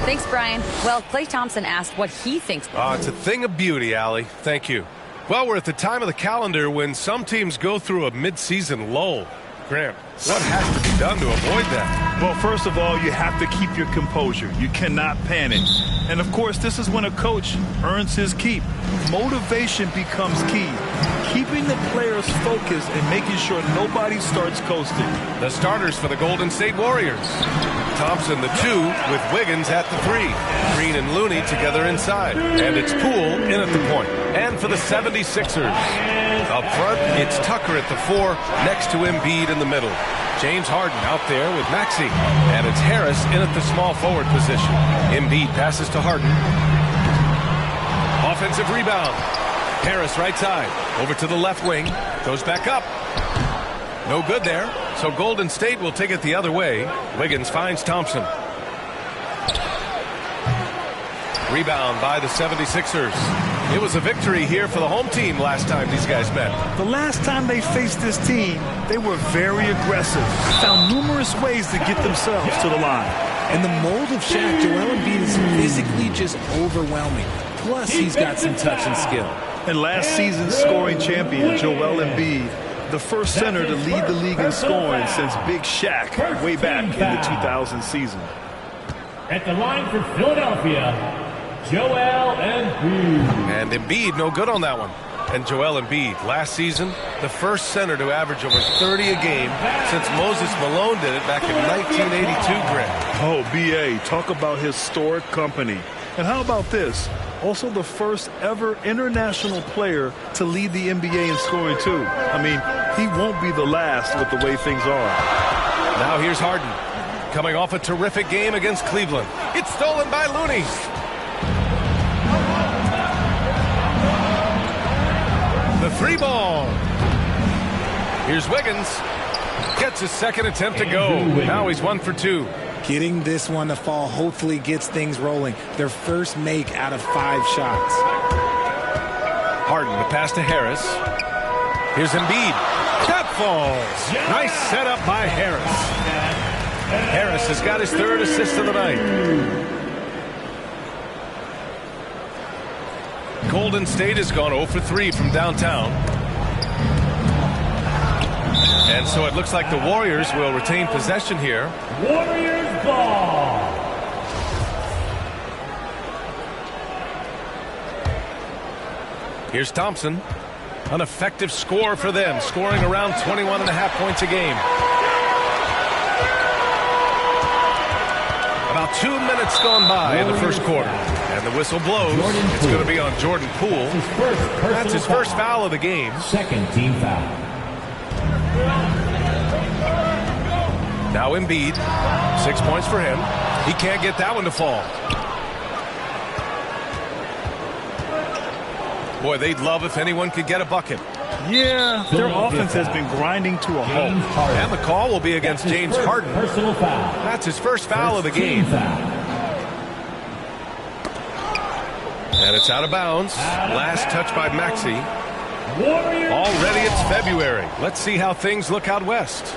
Thanks, Brian. Well, Klay Thompson asked what he thinks. It's a thing of beauty, Allie. Thank you. Well, we're at the time of the calendar when some teams go through a mid-season lull. Graham, what has to be done to avoid that? Well, first of all, you have to keep your composure. You cannot panic. And, of course, this is when a coach earns his keep. Motivation becomes key. Keeping the players focused and making sure nobody starts coasting. The starters for the Golden State Warriors. Thompson, the 2, with Wiggins at the 3. Green and Looney together inside. And it's Poole in at the point. And for the 76ers, up front, it's Tucker at the 4, next to Embiid in the middle. James Harden out there with Maxey. And it's Harris in at the small forward position. Embiid passes to Harden. Offensive rebound. Harris right side. Over to the left wing. Goes back up. No good there. So Golden State will take it the other way. Wiggins finds Thompson. Rebound by the 76ers. It was a victory here for the home team last time these guys met. The last time they faced this team, they were very aggressive. Found numerous ways to get themselves to the line. And the mold of Shaq, Joel Embiid is physically just overwhelming. Plus, he's got some touch and skill. And last season's scoring champion, Joel Embiid, the first center to lead the league in scoring since Big Shaq way back in the 2000 season. At the line for Philadelphia, Joel Embiid. And Embiid no good on that one. And Joel Embiid, last season, the first center to average over 30 a game since Moses Malone did it back in 1982, Graham. Oh, B.A., talk about historic company. And how about this? Also the first ever international player to lead the NBA in scoring, too. I mean, he won't be the last with the way things are. Now here's Harden, coming off a terrific game against Cleveland. It's stolen by Looney. The 3 ball. Here's Wiggins. Gets his second attempt to go. Now he's 1 for 2. Getting this one to fall hopefully gets things rolling. Their first make out of 5 shots. Harden, the pass to Harris. Here's Embiid. That falls. Nice setup by Harris. Harris has got his 3rd assist of the night. Golden State has gone 0 for 3 from downtown. And so it looks like the Warriors will retain possession here. Warriors ball. Here's Thompson. An effective score for them, scoring around 21.5 points a game. About 2 minutes gone by in the first quarter. And the whistle blows. It's going to be on Jordan Poole. That's his first foul of the game. Second team foul. Now Embiid, 6 points for him. He can't get that one to fall. Boy, they'd love if anyone could get a bucket. Yeah, their offense has been grinding to a halt. And the call will be against James Harden. Personal foul. That's his first foul of the game. And it's out of bounds. Last touch by Maxey. Already it's February. Let's see how things look out west.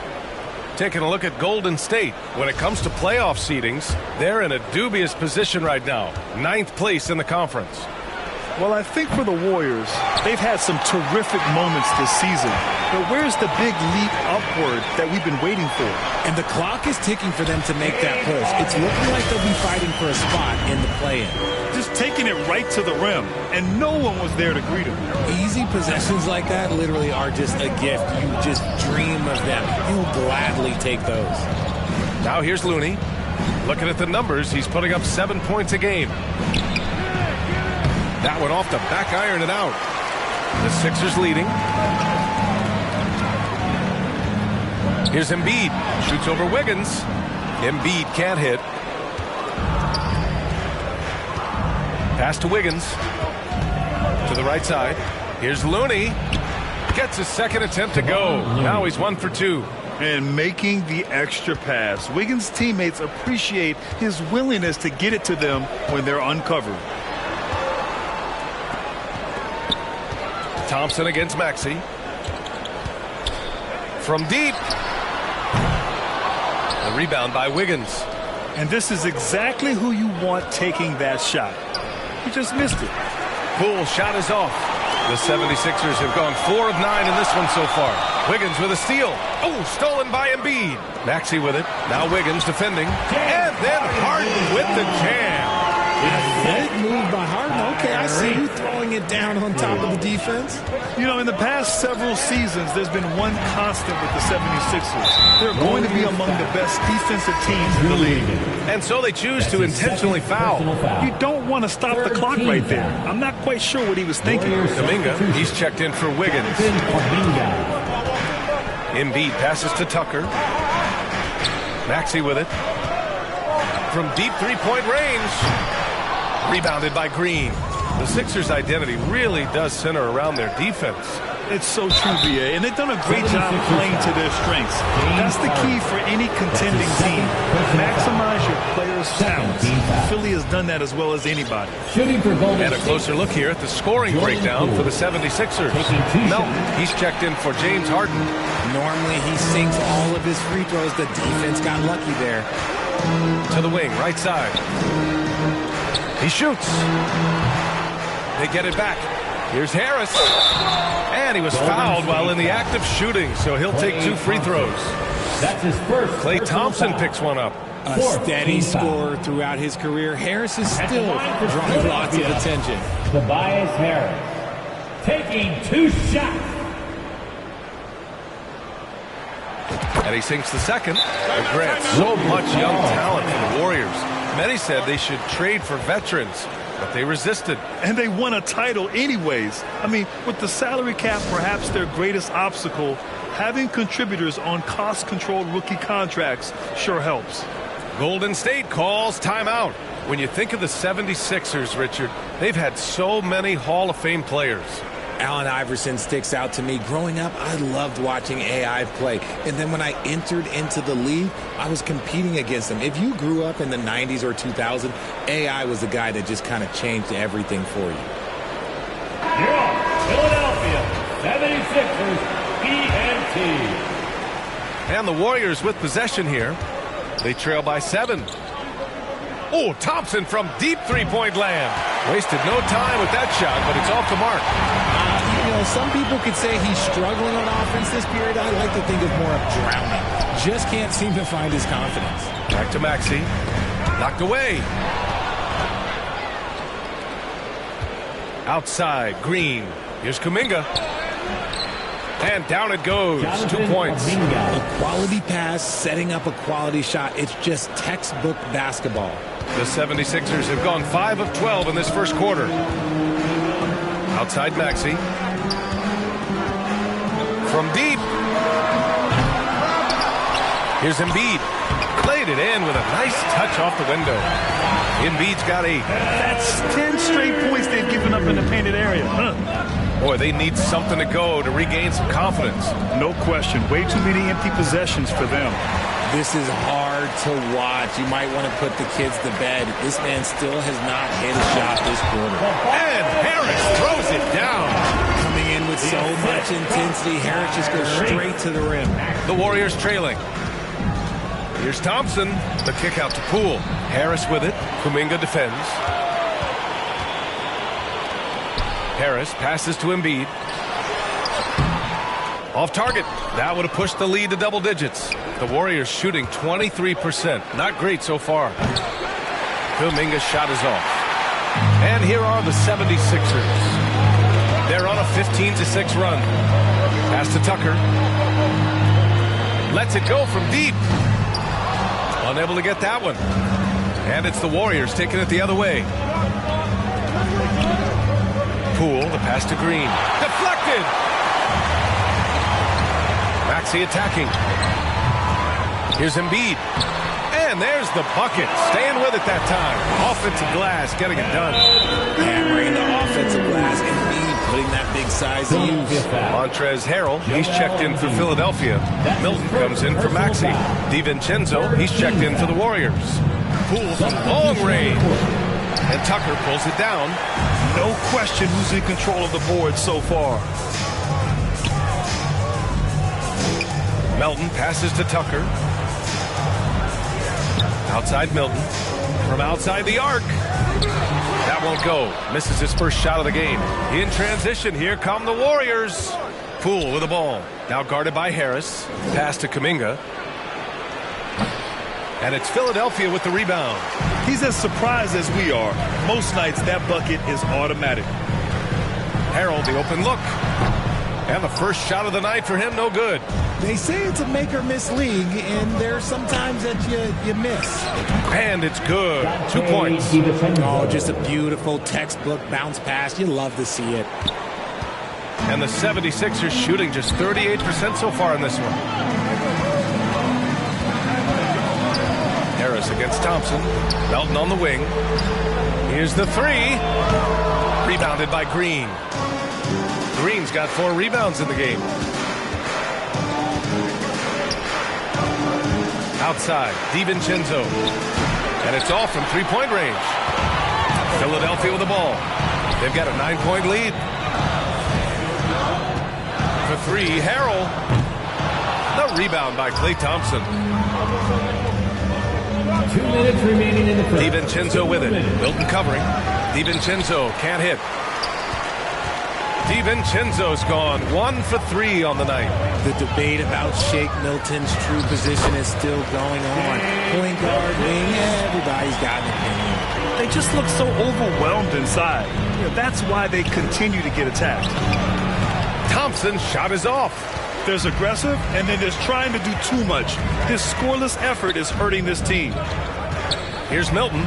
Taking a look at Golden State. When it comes to playoff seedings, they're in a dubious position right now. 9th place in the conference. Well, I think for the Warriors, they've had some terrific moments this season. But where's the big leap upward that we've been waiting for? And the clock is ticking for them to make that push. It's looking like they'll be fighting for a spot in the play-in. Just taking it right to the rim, and no one was there to greet him. Easy possessions like that literally are just a gift. You just dream of them. You'll gladly take those. Now here's Looney. Looking at the numbers, he's putting up 7 points a game. That one off the back iron and out. The Sixers leading. Here's Embiid. Shoots over Wiggins. Embiid can't hit. Pass to Wiggins. To the right side. Here's Looney. Gets his second attempt to go. Now he's 1 for 2. And making the extra pass. Wiggins' teammates appreciate his willingness to get it to them when they're uncovered. Thompson against Maxey. From deep. The rebound by Wiggins. And this is exactly who you want taking that shot. He just missed it. Poole shot is off. The 76ers have gone 4 of 9 in this one so far. Wiggins with a steal. Oh, stolen by Embiid. Maxey with it. Now Wiggins defending. And then Harden with the jam. Great move by Harden. Okay, I see you throwing it down on top of the defense. You know, in the past several seasons, there's been one constant with the 76ers. They're going to be among the best defensive teams in the league. And so they choose to intentionally foul. You don't want to stop the clock right there. I'm not quite sure what he was thinking. Kuminga, he's checked in for Wiggins. Embiid passes to Tucker. Maxey with it. From deep three-point range. Rebounded by Green. The Sixers' identity really does center around their defense. It's so true, B.A., and they've done a great job playing to their strengths. That's the key for any contending team. Maximize your players' talents. Philly has done that as well as anybody. And a closer look here at the scoring breakdown for the 76ers. Melton, he's checked in for James Harden. Normally he sinks all of his free throws. The defense got lucky there. To the wing, right side. He shoots. They get it back. Here's Harris. And he was fouled while in the act of shooting, so he'll take 2 free throws. That's his first. Klay Thompson picks one up. A steady scorer throughout his career. Harris is still drawing lots of attention. Tobias Harris taking 2 shots. And he sinks the second. Regrets so much young talent for the Warriors. Many said they should trade for veterans, but they resisted. And they won a title anyways. I mean, with the salary cap perhaps their greatest obstacle, having contributors on cost-controlled rookie contracts sure helps. Golden State calls timeout. When you think of the 76ers, Richard, they've had so many Hall of Fame players. Allen Iverson sticks out to me. Growing up, I loved watching AI play. And then when I entered into the league, I was competing against him. If you grew up in the 90s or 2000, AI was the guy that just kind of changed everything for you. You're on Philadelphia 76ers ENT. And the Warriors with possession here. They trail by 7. Oh, Thompson from deep three-point land. Wasted no time with that shot, but it's off the mark. You know, some people could say he's struggling on offense this period. I like to think of more of drowning. Just can't seem to find his confidence. Back to Maxey. Knocked away. Outside, Green. Here's Kuminga. And down it goes. 2 points. A quality pass, setting up a quality shot. It's just textbook basketball. The 76ers have gone 5 of 12 in this first quarter. Outside Maxey. From deep. Here's Embiid. Played it in with a nice touch off the window. Embiid's got 8. That's 10 straight points they've given up in the painted area. Boy, they need something to go to regain some confidence. No question. Way too many empty possessions for them. This is hard to watch. You might want to put the kids to bed. This man still has not hit a shot this quarter. And Harris throws it down. Coming in with so much intensity, Harris just goes straight to the rim. The Warriors trailing. Here's Thompson. The kick out to Poole. Harris with it. Kuminga defends. Harris passes to Embiid. Off target. That would have pushed the lead to double digits. The Warriors shooting 23%. Not great so far. Kuminga's shot is off. And here are the 76ers. They're on a 15-6 run. Pass to Tucker. Lets it go from deep. Unable to get that one. And it's the Warriors taking it the other way. Poole, the pass to Green. Deflected! Maxey attacking. Here's Embiid. And there's the bucket. Staying with it that time. Offensive glass, getting it done. Hammering the offensive glass. Embiid putting that big size to use. Montrezl Harrell, he's checked in for Philadelphia. Milton comes in for Maxey. DiVincenzo, he's checked in for the Warriors. Poole from long range. And Tucker pulls it down. No question who's in control of the board so far. Melton passes to Tucker. Outside Milton. From outside the arc. That won't go. Misses his first shot of the game. In transition, here come the Warriors. Poole with the ball. Now guarded by Harris. Pass to Kuminga. And it's Philadelphia with the rebound. He's as surprised as we are. Most nights, that bucket is automatic. Harold, the open look. And the first shot of the night for him, no good. They say it's a make-or-miss league, and there's sometimes that you miss. And it's good. 2 points. Oh, just a beautiful textbook bounce pass. You love to see it. And the 76ers shooting just 38% so far in this one. Harris against Thompson. Melton on the wing. Here's the three. Rebounded by Green. Green's got 4 rebounds in the game. Outside, DiVincenzo. And it's all from three-point range. Philadelphia with the ball. They've got a 9-point lead. For 3, Harrell. The rebound by Klay Thompson. 2 minutes remaining in the first. DiVincenzo with it. Milton covering. DiVincenzo can't hit. DiVincenzo's gone 1 for 3 on the night. The debate about Shake Milton's true position is still going on. Point guard, wing, everybody's got an opinion. They just look so overwhelmed inside. That's why they continue to get attacked. Thompson's shot is off. There's aggressive, and then there's trying to do too much. This scoreless effort is hurting this team. Here's Milton.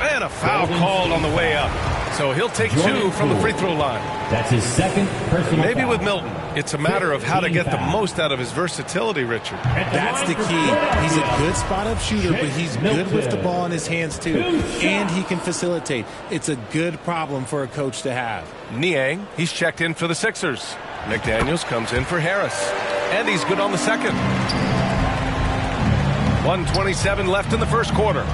And a foul called on the way up. So he'll take 2 from the free throw line. That's his second personal Maybe foul. with Milton, it's a matter of how to get the most out of his versatility, Richard. That's the key. He's a good spot-up shooter, but he's good with the ball in his hands, too. And he can facilitate. It's a good problem for a coach to have. Niang, he's checked in for the Sixers. McDaniels comes in for Harris. And he's good on the second. 1:27 left in the first quarter.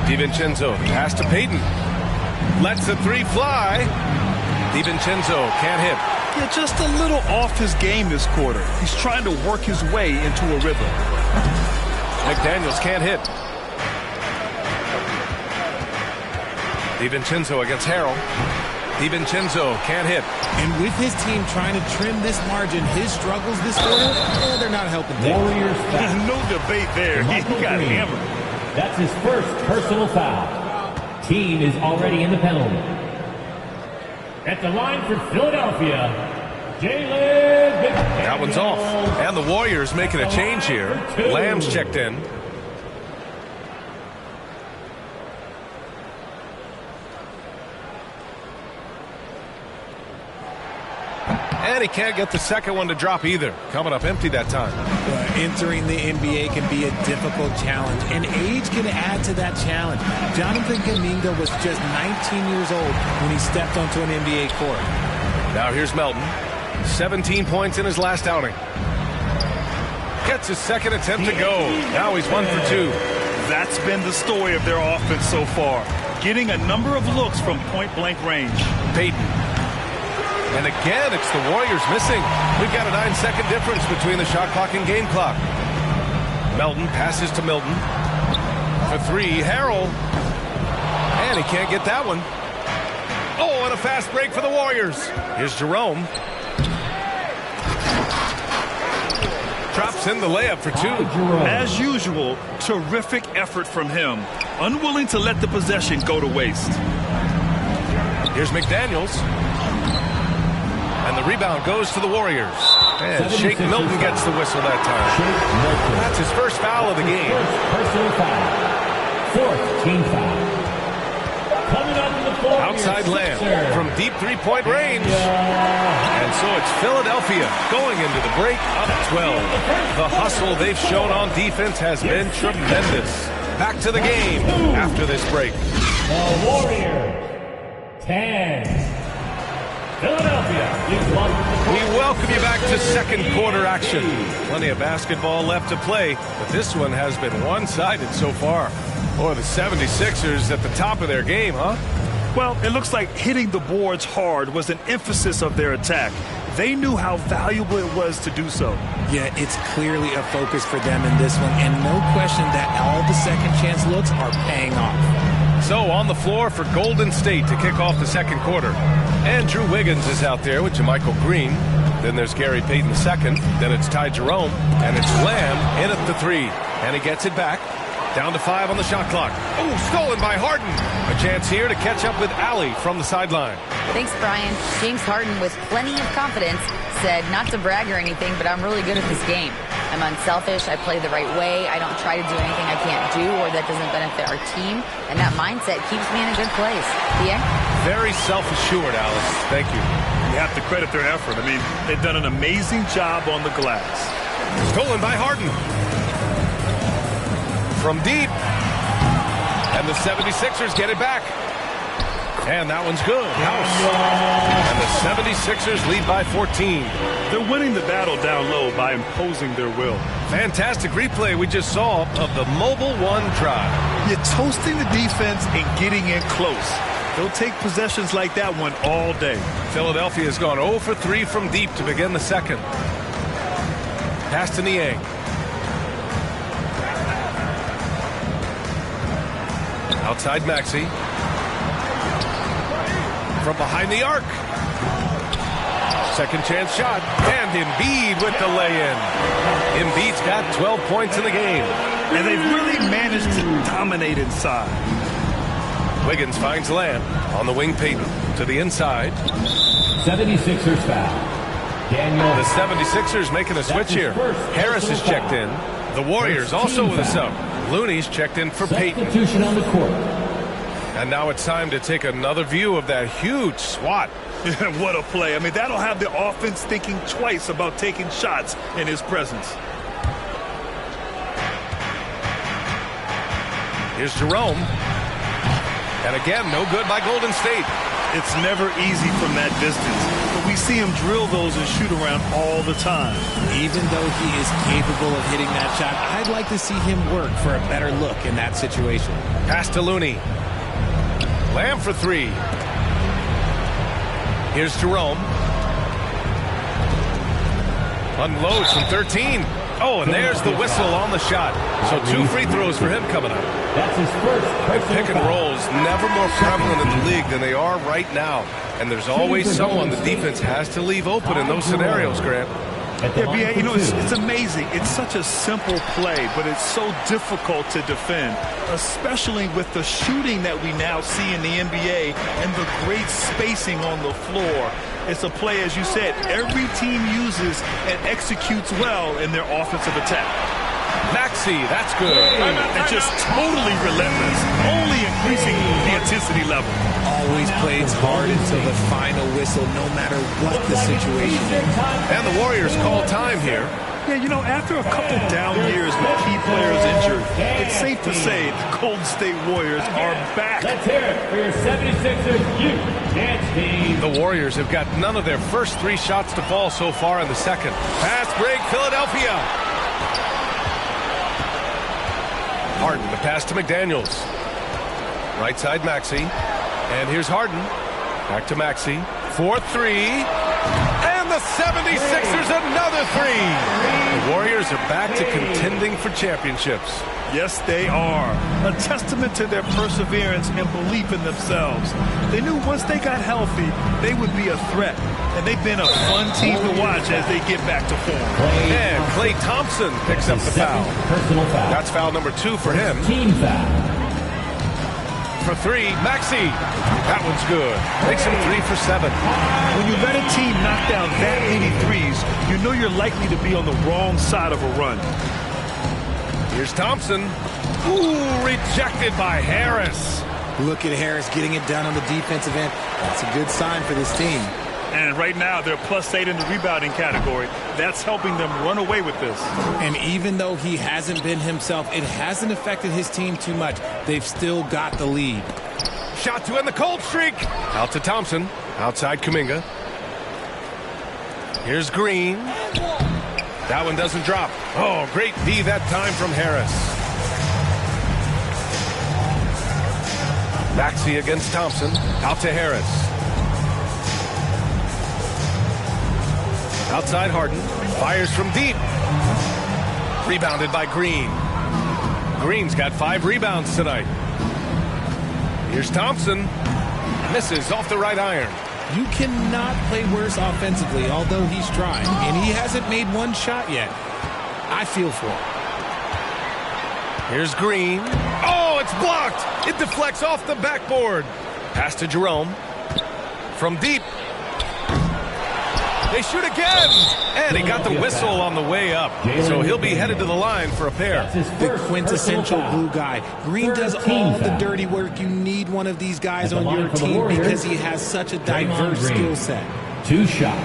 DiVincenzo pass to Payton. Lets the 3 fly. DiVincenzo can't hit. Yeah, just a little off his game this quarter. He's trying to work his way into a rhythm. McDaniels can't hit. DiVincenzo against Harrell. DiVincenzo can't hit. And with his team trying to trim this margin, his struggles this quarter, they're not helping things. Warriors foul. No debate there. He got hammered. That's his first personal foul. Team is already in the penalty. At the line for Philadelphia, Jalen McDaniels. That one's off. And the Warriors making a change here. Lamb's checked in. And he can't get the second one to drop either. Coming up empty that time. Entering the NBA can be a difficult challenge, and age can add to that challenge. Jonathan Kuminga was just 19 years old when he stepped onto an NBA court. Now here's Melton. 17 points in his last outing. Gets his second attempt to go. Now he's 1 for 2. That's been the story of their offense so far. Getting a number of looks from point-blank range. Payton. And again, it's the Warriors missing. We've got a 9-second difference between the shot clock and game clock. Melton passes to Milton. For 3, Harrell. And he can't get that one. Oh, and a fast break for the Warriors. Here's Jerome. Drops in the layup for 2. As usual, terrific effort from him. Unwilling to let the possession go to waste. Here's McDaniels. And the rebound goes to the Warriors. And Shake Milton gets the whistle that time. That's his first foul of the game. Personal foul. Fourth team foul. Coming up in the floor. Outside Lamb from deep three-point range. And so it's Philadelphia going into the break up 12. The hustle they've shown on defense has been tremendous. Back to the game after this break. The Warriors 10. Philadelphia is 1. We welcome you back to second quarter action. Plenty of basketball left to play, but this one has been one-sided so far. Or the 76ers at the top of their game, huh? Well, it looks like hitting the boards hard was an emphasis of their attack. They knew how valuable it was to do so. Yeah, it's clearly a focus for them in this one, and no question that all the second chance looks are paying off. So on the floor for Golden State to kick off the second quarter. Andrew Wiggins is out there with JaMychal Green. Then there's Gary Payton II. Then it's Ty Jerome. And it's Lamb in at the 3. And he gets it back. Down to 5 on the shot clock. Oh, stolen by Harden. A chance here to catch up with Allie from the sideline. Thanks, Brian. James Harden, with plenty of confidence, said not to brag or anything, but I'm really good at this game. I'm unselfish. I play the right way. I don't try to do anything I can't do or that doesn't benefit our team. And that mindset keeps me in a good place. Yeah? Very self-assured, Alice. Thank you. You have to credit their effort. I mean, they've done an amazing job on the glass. Stolen by Harden. From deep. And the 76ers get it back. And that one's good. House. And the 76ers lead by 14. They're winning the battle down low by imposing their will. Fantastic replay we just saw of the Mobile One try. You're toasting the defense and getting in close. They'll take possessions like that one all day. Philadelphia has gone 0 for 3 from deep to begin the second. Pass to Niang. Outside Maxey. From behind the arc. Second chance shot. And Embiid with the lay-in. Embiid's got 12 points in the game. And they've really managed to dominate inside. Wiggins finds Lamb on the wing. Payton to the inside. 76ers foul. Daniel. The 76ers making a switch here. Harris is checked in. The Warriors also with a sub. Looney's checked in for Payton. Substitution on the court. And now it's time to take another view of that huge swat. What a play. I mean, that'll have the offense thinking twice about taking shots in his presence. Here's Jerome. And again, no good by Golden State. It's never easy from that distance, but we see him drill those and shoot around all the time. Even though he is capable of hitting that shot, I'd like to see him work for a better look in that situation. Pass to Looney. Lamb for 3. Here's Jerome. Unloads from 13. Oh, and there's the whistle on the shot. So 2 free throws for him coming up. That's his first personal Pick and foul. rolls never more prevalent in the league than they are right now. And there's always someone the defense has to leave open in those scenarios, Grant. Yeah, B.A., you know, it's amazing. It's such a simple play, but it's so difficult to defend, especially with the shooting that we now see in the NBA and the great spacing on the floor. It's a play, as you said, every team uses and executes well in their offensive attack. Maxey, that's good. And just totally relentless, only increasing the intensity level. Always plays hard until the final whistle, no matter what the situation is. And the Warriors call time here. Yeah, you know, after a couple down years with key players injured, it's safe to say the Golden State Warriors are back. Let's hear it for your 76ers youth dance team. The Warriors have got none of their first 3 shots to fall so far in the second. Fast break, Philadelphia. Harden, the pass to McDaniels. Right side, Maxey. And here's Harden. Back to Maxey. 4-3. And the 76ers another 3. The Warriors are back to contending for championships. Yes, they are. A testament to their perseverance and belief in themselves. They knew once they got healthy, they would be a threat. And they've been a fun team to watch as they get back to form. And Klay Thompson picks up the foul. Personal foul. That's foul number 2 for him. Team foul. For 3, Maxey. That one's good. Makes him 3 for 7. When you let a team knock down that many threes, you know you're likely to be on the wrong side of a run. Here's Thompson. Ooh, rejected by Harris. Look at Harris getting it done on the defensive end. That's a good sign for this team. And right now, they're +8 in the rebounding category. That's helping them run away with this. And even though he hasn't been himself, it hasn't affected his team too much. They've still got the lead. Shot to end the cold streak. Out to Thompson. Outside Kuminga. Here's Green. That one doesn't drop. Oh, great D that time from Harris. Maxey against Thompson. Out to Harris. Outside Harden. Fires from deep. Rebounded by Green. Green's got 5 rebounds tonight. Here's Thompson. Misses off the right iron. You cannot play worse offensively, although he's trying. And he hasn't made one shot yet. I feel for him. Here's Green. Oh, it's blocked. It deflects off the backboard. Pass to Jerome. From deep. They shoot again. And he got the whistle on the way up. So he'll be headed to the line for a pair. The quintessential blue guy. Green does all the dirty work. You need one of these guys on your team because he has such a diverse skill set. 2 shots.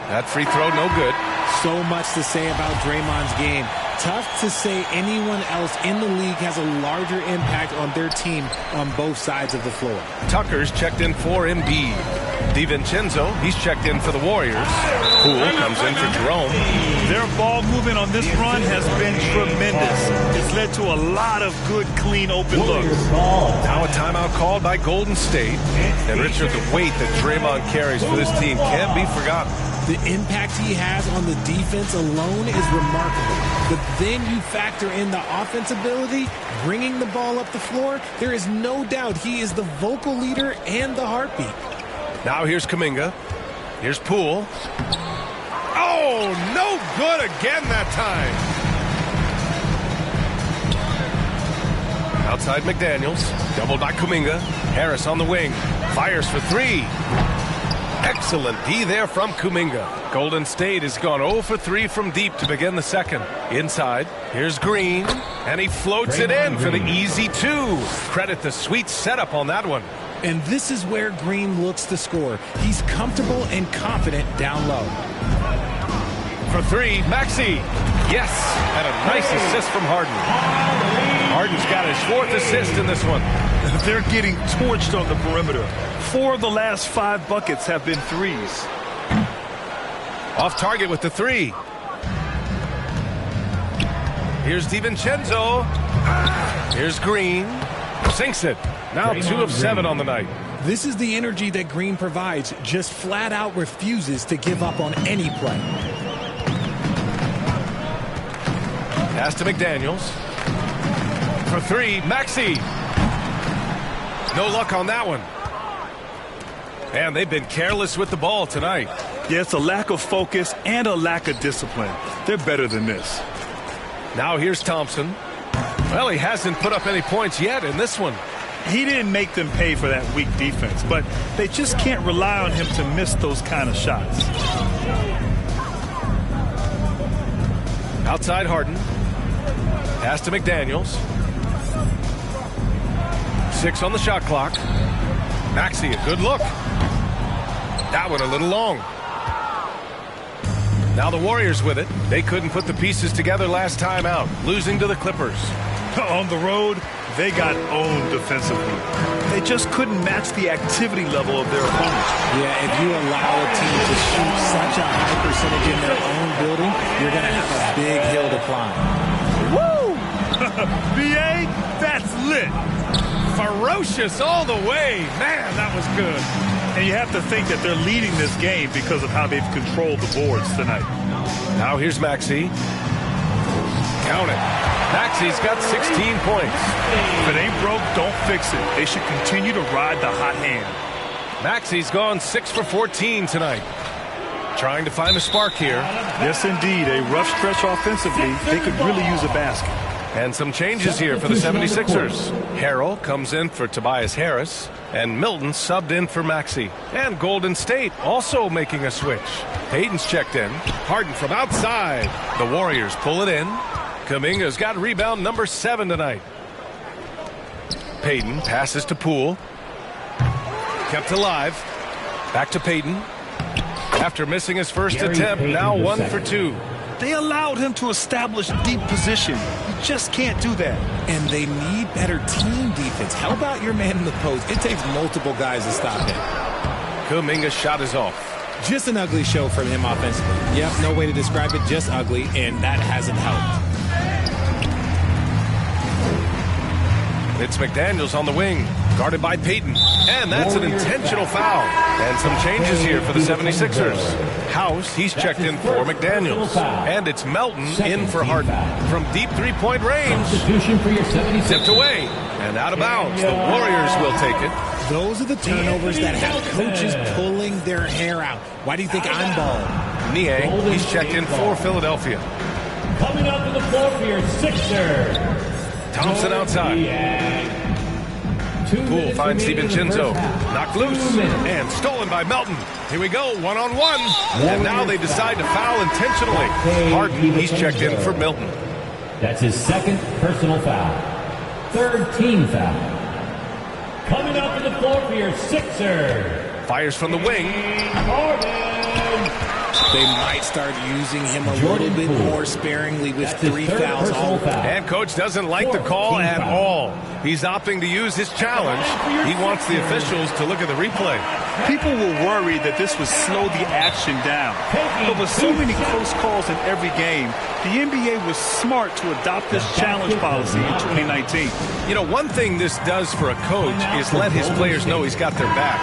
That free throw, no good. So much to say about Draymond's game. Tough to say anyone else in the league has a larger impact on their team on both sides of the floor. Tucker's checked in for Embiid. DiVincenzo, he's checked in for the Warriors. Poole comes in for Jerome. Their ball movement on this run has been tremendous. It's led to a lot of good, clean, open looks. Now a timeout called by Golden State. And Richard, the weight that Draymond carries for this team can't be forgotten. The impact he has on the defense alone is remarkable. But then you factor in the offense ability, bringing the ball up the floor. There is no doubt he is the vocal leader and the heartbeat. Now here's Kuminga. Here's Poole. Oh, no good again that time. Outside McDaniels. Doubled by Kuminga. Harris on the wing. Fires for 3. Excellent D there from Kuminga. Golden State has gone 0 for 3 from deep to begin the second. Inside, here's Green, and he floats it in for the easy 2. Credit the sweet setup on that one. And this is where Green looks to score. He's comfortable and confident down low. For 3, Maxey. Yes, and a nice assist from Harden. Harden's got his 4th assist in this one. They're getting torched on the perimeter. 4 of the last 5 buckets have been threes. Off target with the 3. Here's DiVincenzo. Here's Green. Sinks it. Now 2 of 7 on the night. This is the energy that Green provides. Just flat out refuses to give up on any play. Pass to McDaniels. For 3, Maxey. No luck on that one. And they've been careless with the ball tonight. Yeah, it's a lack of focus and a lack of discipline. They're better than this. Now here's Thompson. Well, he hasn't put up any points yet in this one. He didn't make them pay for that weak defense, but they just can't rely on him to miss those kind of shots. Outside Harden. Pass to McDaniels. 6 on the shot clock. Maxey, a good look. That one a little long. Now the Warriors with it. They couldn't put the pieces together last time out, losing to the Clippers. On the road, they got owned defensively. They just couldn't match the activity level of their opponents. Yeah, if you allow a team to shoot such a high percentage in their own building, you're going to have a big hill to climb. Woo! BA, that's lit. Ferocious all the way. Man, that was good. And you have to think that they're leading this game because of how they've controlled the boards tonight. Now here's Maxey. Count it. Maxey's got 16 points. If it ain't broke, don't fix it. They should continue to ride the hot hand. Maxey's gone 6 for 14 tonight. Trying to find a spark here. Yes, indeed. A rough stretch offensively. They could really use a basket. And some changes here for the 76ers. Harrell comes in for Tobias Harris. And Milton subbed in for Maxey. And Golden State also making a switch. Payton's checked in. Harden from outside. The Warriors pull it in. Kuminga's got rebound number 7 tonight. Payton passes to Poole. Kept alive. Back to Payton. After missing his first attempt, now 1 for 2. They allowed him to establish deep position. You just can't do that. And they need better team defense. How about your man in the post? It takes multiple guys to stop him. Kuminga's shot is off. Just an ugly show from him offensively. Yep, no way to describe it, just ugly, and that hasn't helped. It's McDaniels on the wing. Guarded by Payton. And that's an intentional foul. And some changes here for the 76ers. House, he's checked in for McDaniels. And it's Melton in for Harden. From deep three-point range. Tipped away. And out of bounds. The Warriors will take it. Those are the turnovers that have coaches pulling their hair out. Why do you think I'm balling? Nie, he's checked in for Philadelphia. Coming up to the floor for your Sixers. Thompson outside. Poole finds DiVincenzo. Knocked loose. And stolen by Melton. Here we go, one-on-one. And now they decide to foul intentionally. Harden, he's checked in for Milton. That's his second personal foul. Third team foul. Coming up to the floor for your Sixers. Fires from the wing. They might start using him a little bit more sparingly with 3 fouls all. And coach doesn't like the call at all. He's opting to use his challenge. He wants the officials to look at the replay. People were worried that this would slow the action down. But with so many close calls in every game, the NBA was smart to adopt this challenge policy in 2019. You know, one thing this does for a coach is let his players know he's got their back.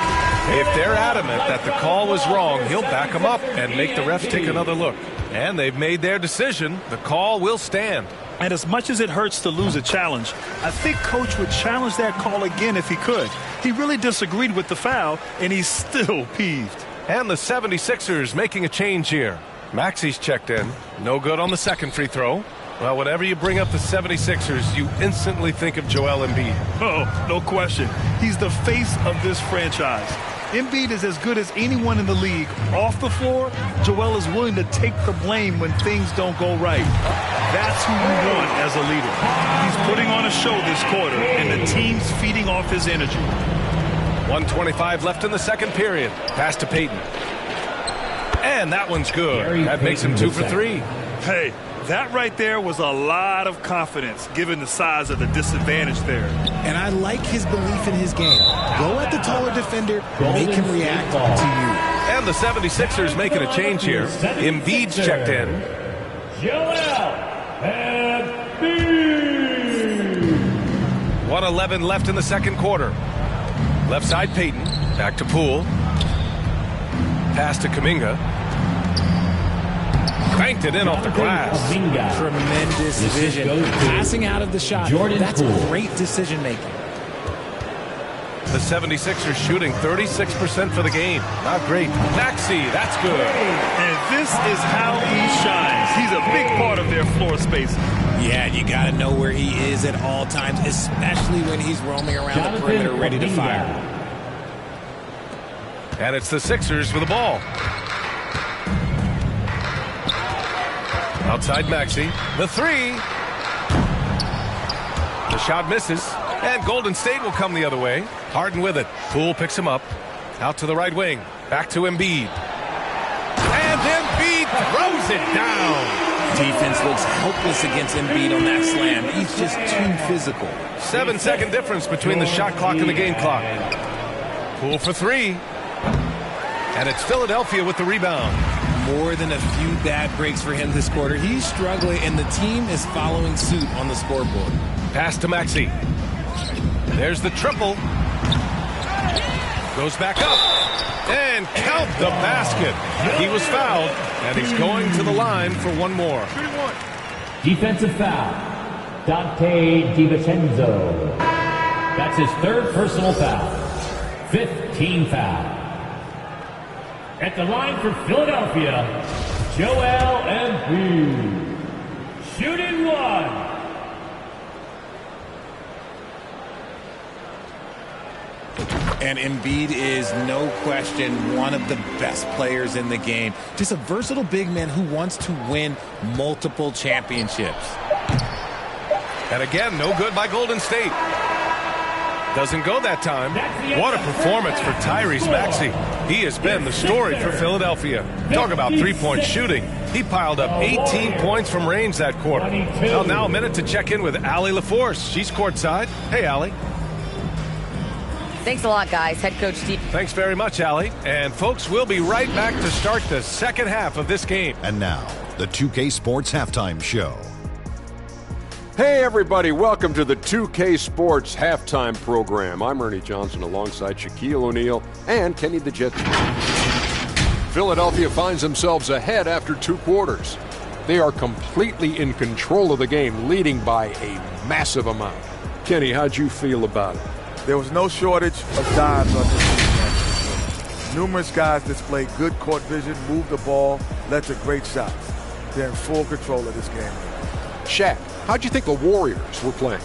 If they're adamant that the call was wrong, he'll back them up and make the refs take another look. And they've made their decision. The call will stand. And as much as it hurts to lose a challenge, I think Coach would challenge that call again if he could. He really disagreed with the foul, and he's still peeved. And the 76ers making a change here. Maxi's checked in. No good on the second free throw. Well, whenever you bring up the 76ers, you instantly think of Joel Embiid. Oh, no question. He's the face of this franchise. Embiid is as good as anyone in the league. Off the floor, Joel is willing to take the blame when things don't go right. That's who you want as a leader. He's putting on a show this quarter, and the team's feeding off his energy. 1:25 left in the second period. Pass to Payton. And that one's good. That makes him 2 for 3. Hey, that right there was a lot of confidence, given the size of the disadvantage there. And I like his belief in his game. Go at the taller defender, make him react to you. And the 76ers making a change here. Embiid's checked in. Joel Embiid. 1:11 left in the second quarter. Left side Payton. Back to Poole. Pass to Kuminga. Banked it in off the glass. Tremendous vision. Passing out of the shot. That's great decision making. The 76ers shooting 36% for the game. Not great. Maxey, that's good. And this is how he shines. He's a big part of their floor space. Yeah, you got to know where he is at all times, especially when he's roaming around the perimeter ready to fire. And it's the Sixers with the ball. Outside Maxey. The three. The shot misses. And Golden State will come the other way. Harden with it. Poole picks him up. Out to the right wing. Back to Embiid. And Embiid throws it down. Defense looks helpless against Embiid on that slam. He's just too physical. 7-second difference between the shot clock and the game clock. Poole for three. And it's Philadelphia with the rebound. More than a few bad breaks for him this quarter. He's struggling, and the team is following suit on the scoreboard. Pass to Maxey. There's the triple. Goes back up. And count the basket. He was fouled, and he's going to the line for one more. Defensive foul. Dante DiVincenzo. That's his third personal foul. 5th team foul. At the line for Philadelphia, Joel Embiid. Shooting one. And Embiid is, no question, one of the best players in the game. Just a versatile big man who wants to win multiple championships. And again, no good by Golden State. Doesn't go that time. What a performance for Tyrese Maxey. He has been the story for Philadelphia. Talk about three-point shooting. He piled up 18 points from range that quarter. Well, now a minute to check in with Allie LaForce. She's courtside. Hey, Allie. Thanks a lot, guys. Head Coach Steve. Thanks very much, Allie. And, folks, we'll be right back to start the second half of this game. And now, the 2K Sports Halftime Show. Hey everybody, welcome to the 2K Sports halftime program. I'm Ernie Johnson alongside Shaquille O'Neal and Kenny the Jet. Philadelphia finds themselves ahead after 2 quarters. They are completely in control of the game, leading by a massive amount. Kenny, how'd you feel about it? There was no shortage of dives on this team. Numerous guys displayed good court vision, moved the ball, led to great shots. They're in full control of this game. Shaq, how'd you think the Warriors were playing?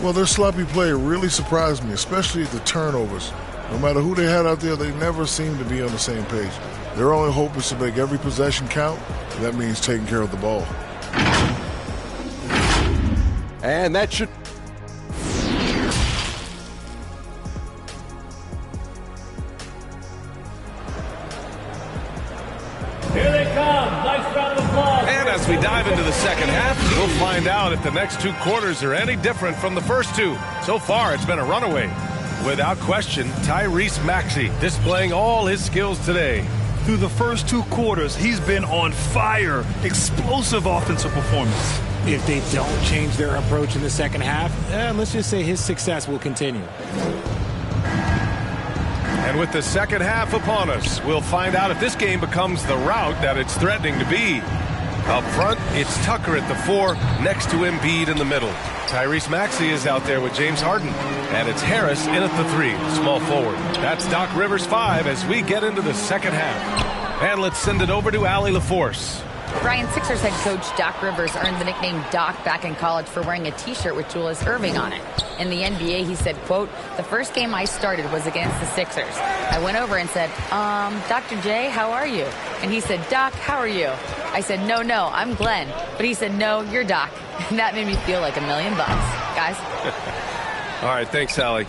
Well, their sloppy play really surprised me, especially the turnovers. No matter who they had out there, they never seemed to be on the same page. Their only hope is to make every possession count, and that means taking care of the ball. And that should... Here they come. Nice round of applause. And as we dive into the second half, we'll find out if the next 2 quarters are any different from the first 2. So far, it's been a runaway. Without question, Tyrese Maxey displaying all his skills today. Through the first 2 quarters, he's been on fire. Explosive offensive performance. If they don't change their approach in the second half, let's just say his success will continue. And with the second half upon us, we'll find out if this game becomes the rout that it's threatening to be. Up front, it's Tucker at the 4, next to Embiid in the middle. Tyrese Maxey is out there with James Harden. And it's Harris in at the 3, small forward. That's Doc Rivers 5 as we get into the second half. And let's send it over to Allie LaForce. Brian, Sixers head coach Doc Rivers earned the nickname Doc back in college for wearing a T-shirt with Julius Erving on it. In the NBA, he said, quote, "The first game I started was against the Sixers. I went over and said, Dr. J, how are you?" And he said, "Doc, how are you?" I said, no, I'm Glenn." But he said, "No, you're Doc." And that made me feel like $1 million, guys. All right, thanks, Allie.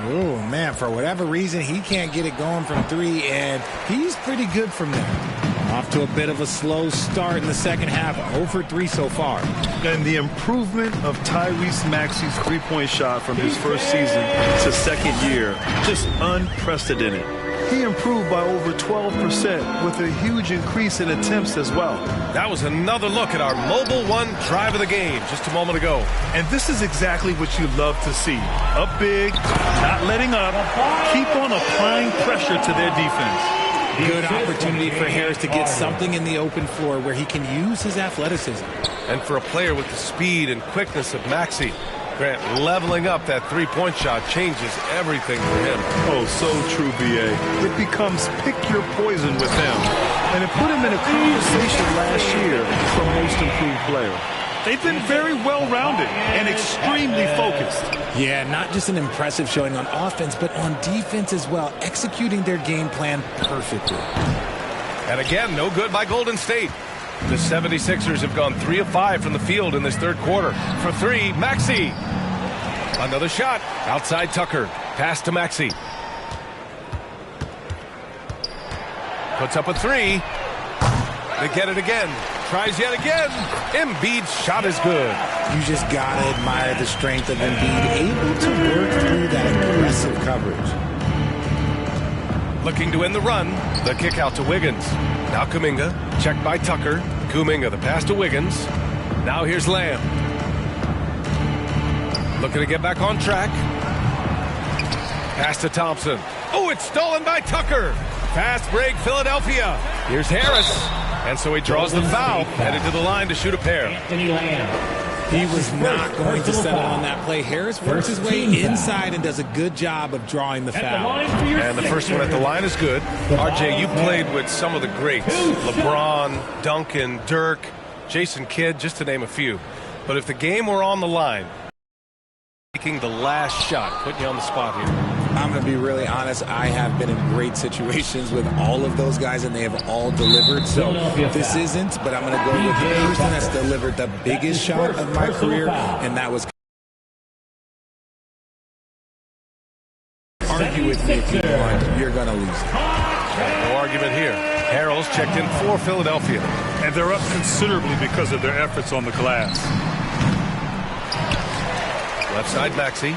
Oh, man, for whatever reason, he can't get it going from 3, and he's pretty good from there. Off to a bit of a slow start in the second half, 0 for 3 so far. And the improvement of Tyrese Maxey's three-point shot from his first season to second year, just unprecedented. He improved by over 12% with a huge increase in attempts as well. That was another look at our Mobile One drive of the game just a moment ago. And this is exactly what you love to see. Up big, not letting up, keep on applying pressure to their defense. Good opportunity for Harris to get something in the open floor where he can use his athleticism. And for a player with the speed and quickness of Maxey, Grant, leveling up that three-point shot changes everything for him. Oh, so true, B.A. It becomes pick your poison with him. And it put him in a conversation last year for most improved player. They've been very well-rounded and extremely focused. Yeah, not just an impressive showing on offense, but on defense as well, executing their game plan perfectly. And again, no good by Golden State. The 76ers have gone 3 of 5 from the field in this third quarter. For 3, Maxey. Another shot. Outside Tucker. Pass to Maxey. Puts up a 3. They get it again. Tries yet again. Embiid's shot is good. You just gotta admire the strength of Embiid, able to work through that aggressive coverage. Looking to end the run. The kick out to Wiggins. Now Kuminga. Checked by Tucker. Kuminga, the pass to Wiggins. Now here's Lamb. Looking to get back on track. Pass to Thompson. Oh, it's stolen by Tucker. Fast break, Philadelphia. Here's Harris. And so he draws the foul, headed to the line to shoot a pair. Anthony Lamb. He was not going to settle on that play. Harris works his way inside and does a good job of drawing the foul. And the first one at the line is good. RJ, you played with some of the greats. LeBron, Duncan, Dirk, Jason Kidd, just to name a few. But if the game were on the line, taking the last shot, putting you on the spot here. I'm going to be really honest. I have been in great situations with all of those guys, and they have all delivered. So this isn't, but I'm going to go with the person that's delivered the biggest shot of my career, and that was. Argue with me if you want. You're going to lose. No argument here. Harrell's checked in for Philadelphia. And they're up considerably because of their efforts on the glass. Left side, Maxey.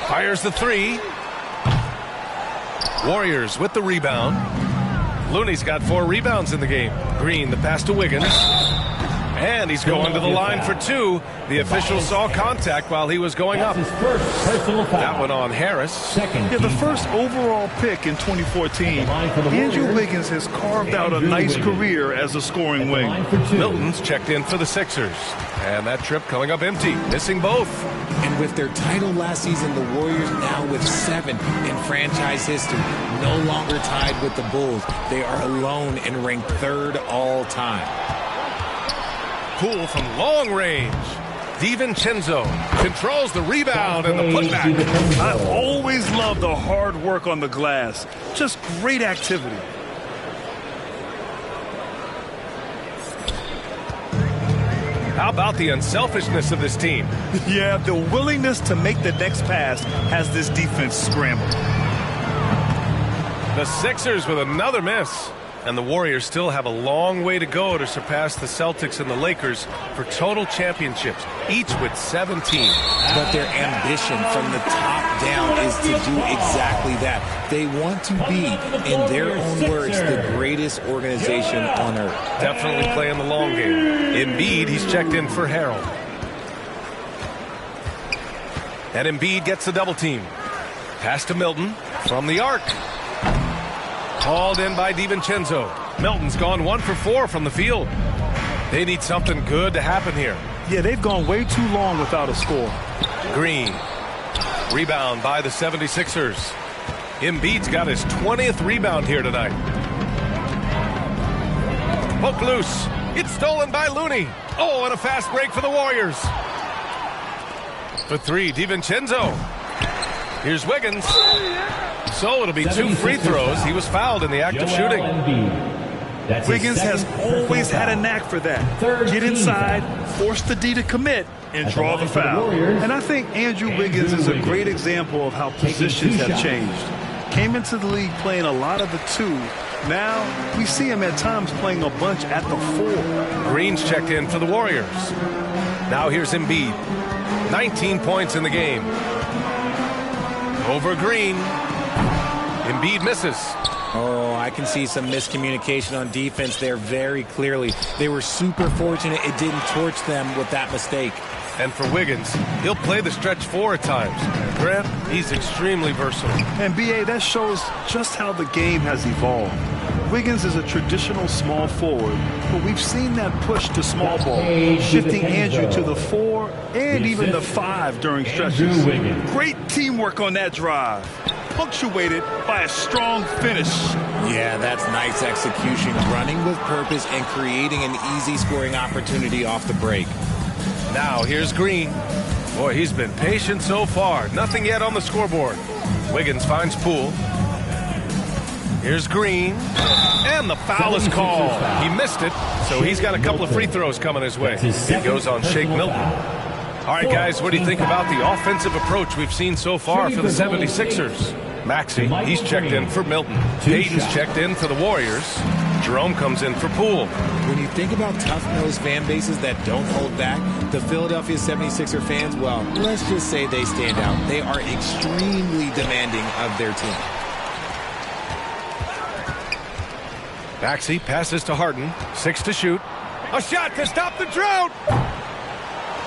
Fires the 3. Warriors with the rebound. Looney's got 4 rebounds in the game. Green, the pass to Wiggins. And he's going to the line for two. The official saw contact while he was going up. His first personal foul. That one on Harris. Second. Yeah, the first overall pick in 2014. Andrew Wiggins has carved out a nice career as a scoring wing. Milton's checked in for the Sixers. And that trip coming up empty, missing both. And with their title last season, the Warriors now with 7 in franchise history, no longer tied with the Bulls. They are alone and ranked 3rd all time. Poole from long range. DiVincenzo controls the rebound and the putback. I always love the hard work on the glass. Just great activity. How about the unselfishness of this team? Yeah, the willingness to make the next pass has this defense scrambled. The Sixers with another miss. And the Warriors still have a long way to go to surpass the Celtics and the Lakers for total championships, each with 17. But their ambition from the top down is to do exactly that. They want to be, in their own words, the greatest organization on earth. Definitely playing the long game. Embiid, he's checked in for Harold. And Embiid gets the double team. Pass to Milton from the arc. Called in by DiVincenzo. Milton's gone 1 for 4 from the field. They need something good to happen here. Yeah, they've gone way too long without a score. Green. Rebound by the 76ers. Embiid's got his 20th rebound here tonight. Poke loose. It's stolen by Looney. Oh, and a fast break for the Warriors. For 3, DiVincenzo. Here's Wiggins. So it'll be 2 free throws. He was fouled in the act of shooting. Wiggins has always had a knack for that. Get inside, force the D to commit, and draw the foul. And I think Andrew Wiggins is a great example of how positions have changed. Came into the league playing a lot of the 2. Now we see him at times playing a bunch at the 4. Green's checked in for the Warriors. Now here's Embiid. 19 points in the game. Over Green. Embiid misses. Oh, I can see some miscommunication on defense there very clearly. They were super fortunate it didn't torch them with that mistake. And for Wiggins, he'll play the stretch 4 at times. Grant, he's extremely versatile. And B.A., that shows just how the game has evolved. Wiggins is a traditional small forward, but we've seen that push to small ball, shifting Andrew to the 4 and even the 5 during stretches. Great teamwork on that drive, punctuated by a strong finish. Yeah, that's nice execution, running with purpose and creating an easy scoring opportunity off the break. Now here's Green. Boy, he's been patient so far. Nothing yet on the scoreboard. Wiggins finds Poole. Here's Green. And the foul is called. He missed it, so he's got a couple of free throws coming his way. It goes on Shake Milton. All right, guys, what do you think about the offensive approach we've seen so far for the 76ers? Maxey, he's checked in for Milton. Payton's checked in for the Warriors. Jerome comes in for Poole. When you think about tough-nosed fan bases that don't hold back, the Philadelphia 76er fans, well, let's just say they stand out. They are extremely demanding of their team. Maxey passes to Harden. 6 to shoot. A shot to stop the drought.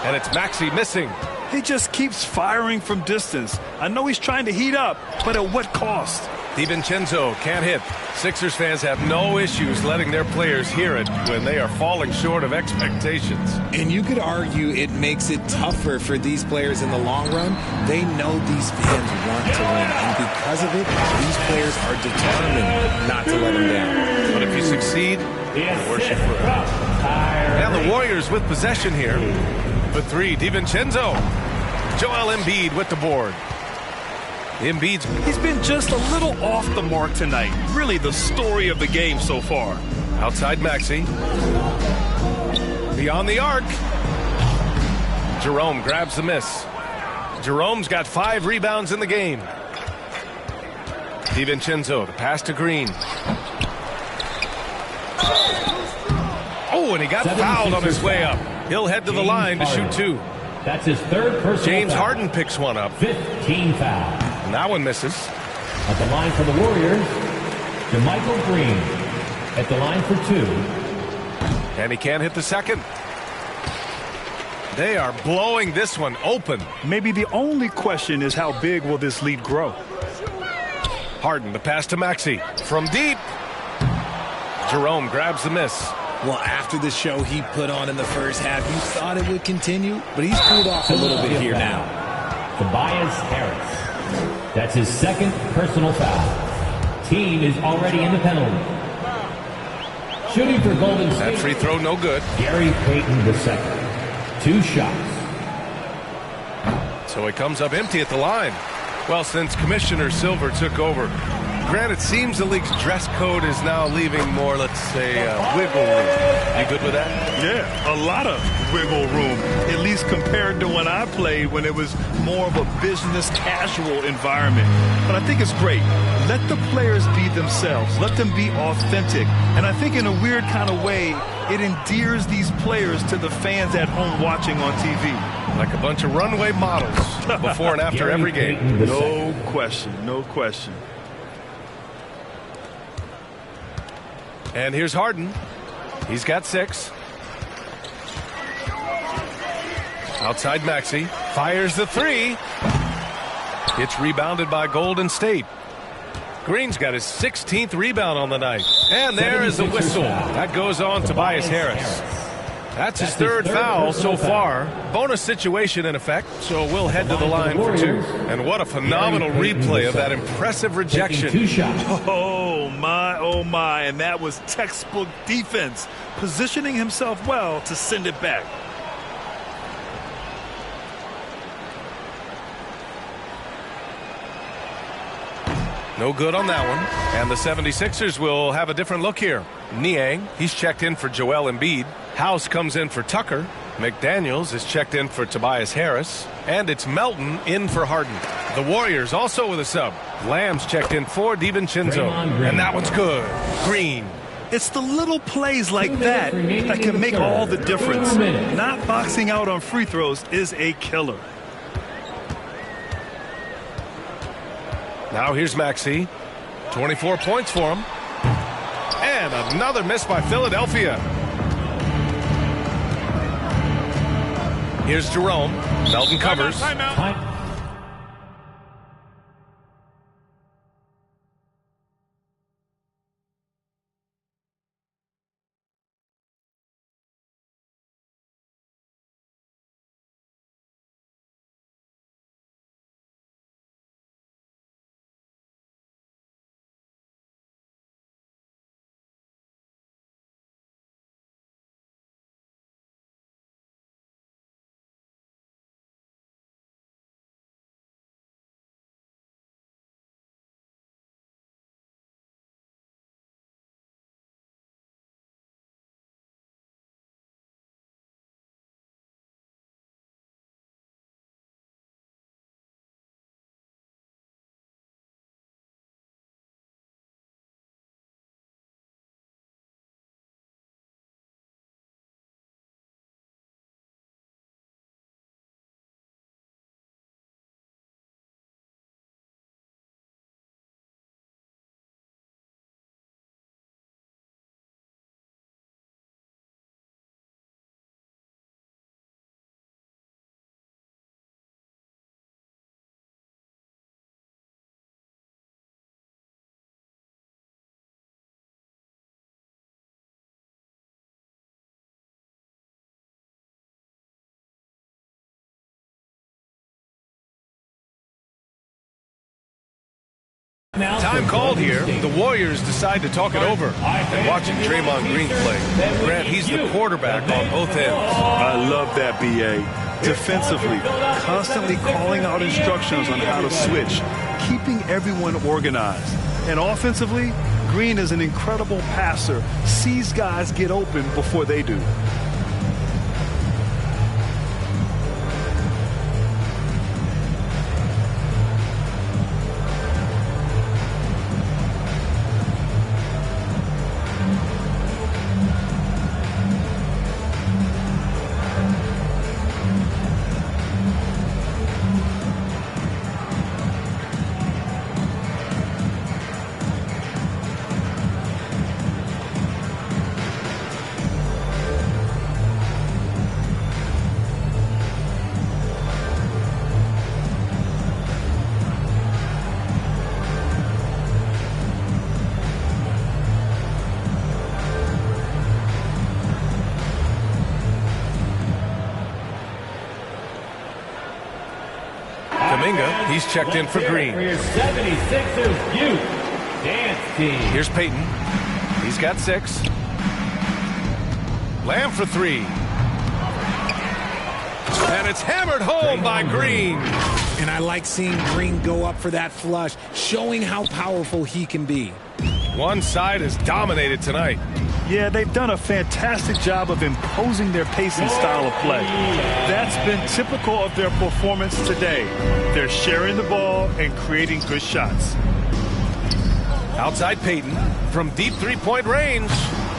And it's Maxey missing. He just keeps firing from distance. I know he's trying to heat up, but at what cost? DiVincenzo can't hit. Sixers fans have no issues letting their players hear it when they are falling short of expectations. And you could argue it makes it tougher for these players in the long run. They know these fans want to win, and because of it, these players are determined not to let them down. But if you succeed, worship for it. And the Warriors with possession here. For 3, DiVincenzo. Joel Embiid with the board. He's been just a little off the mark tonight. Really the story of the game so far. Outside Maxey. Beyond the arc. Jerome grabs the miss. Jerome's got 5 rebounds in the game. DiVincenzo to pass to Green. Oh, and he got fouled on his way up. He'll head to the line to shoot 2. That's his 3rd personal James foul. Harden picks one up. 15 fouls. And that one misses. At the line for the Warriors, DeMichael Green. At the line for 2. And he can't hit the second. They are blowing this one open. Maybe the only question is how big will this lead grow? Harden, the pass to Maxey. From deep. Jerome grabs the miss. Well, after the show he put on in the first half, you thought it would continue, but he's cooled off a little bit here now. Tobias Harris. That's his second personal foul. Team is already in the penalty. Shooting for Golden State. That free throw no good. Gary Payton II. 2 shots. So he comes up empty at the line. Well, since Commissioner Silver took over, Grant, it seems the league's dress code is now leaving more, let's say, wiggle room. You good with that? Yeah, a lot of wiggle room, at least compared to when I played, when it was more of a business casual environment. But I think it's great. Let the players be themselves. Let them be authentic. And I think in a weird kind of way, it endears these players to the fans at home watching on TV. Like a bunch of runway models before and after every game. No question, no question. And here's Harden. He's got 6. Outside Maxey. Fires the 3. It's rebounded by Golden State. Green's got his 16th rebound on the night. And there is the whistle. That goes on Tobias Harris. That's his 3rd foul so far. Bonus situation in effect, so we'll head to the line for 2. And what a phenomenal replay of that impressive rejection. Oh, my. And that was textbook defense, positioning himself well to send it back. No good on that one. And the 76ers will have a different look here. Niang, he's checked in for Joel Embiid. House comes in for Tucker. McDaniels is checked in for Tobias Harris. And it's Melton in for Harden. The Warriors also with a sub. Lamb's checked in for DiVincenzo. And that one's good. Green. It's the little plays like that that can make all the difference. Not boxing out on free throws is a killer. Now here's Maxey. 24 points for him. And another miss by Philadelphia. Here's Jerome. Melton covers. Timeout. Time called here. The Warriors decide to talk it over. And watching Draymond Green play. Grant, he's the quarterback on both ends. I love that, B.A. Defensively, constantly calling out instructions on how to switch, keeping everyone organized. And offensively, Green is an incredible passer, sees guys get open before they do. Kuminga, he's checked in for Green. For your 76ers youth dance team. Here's Payton. He's got 6. Lamb for 3. And it's hammered home by Green. And I like seeing Green go up for that flush, showing how powerful he can be. One side is dominated tonight. Yeah, they've done a fantastic job of imposing their pace and style of play. That's been typical of their performance today. They're sharing the ball and creating good shots. Outside Payton from deep three-point range.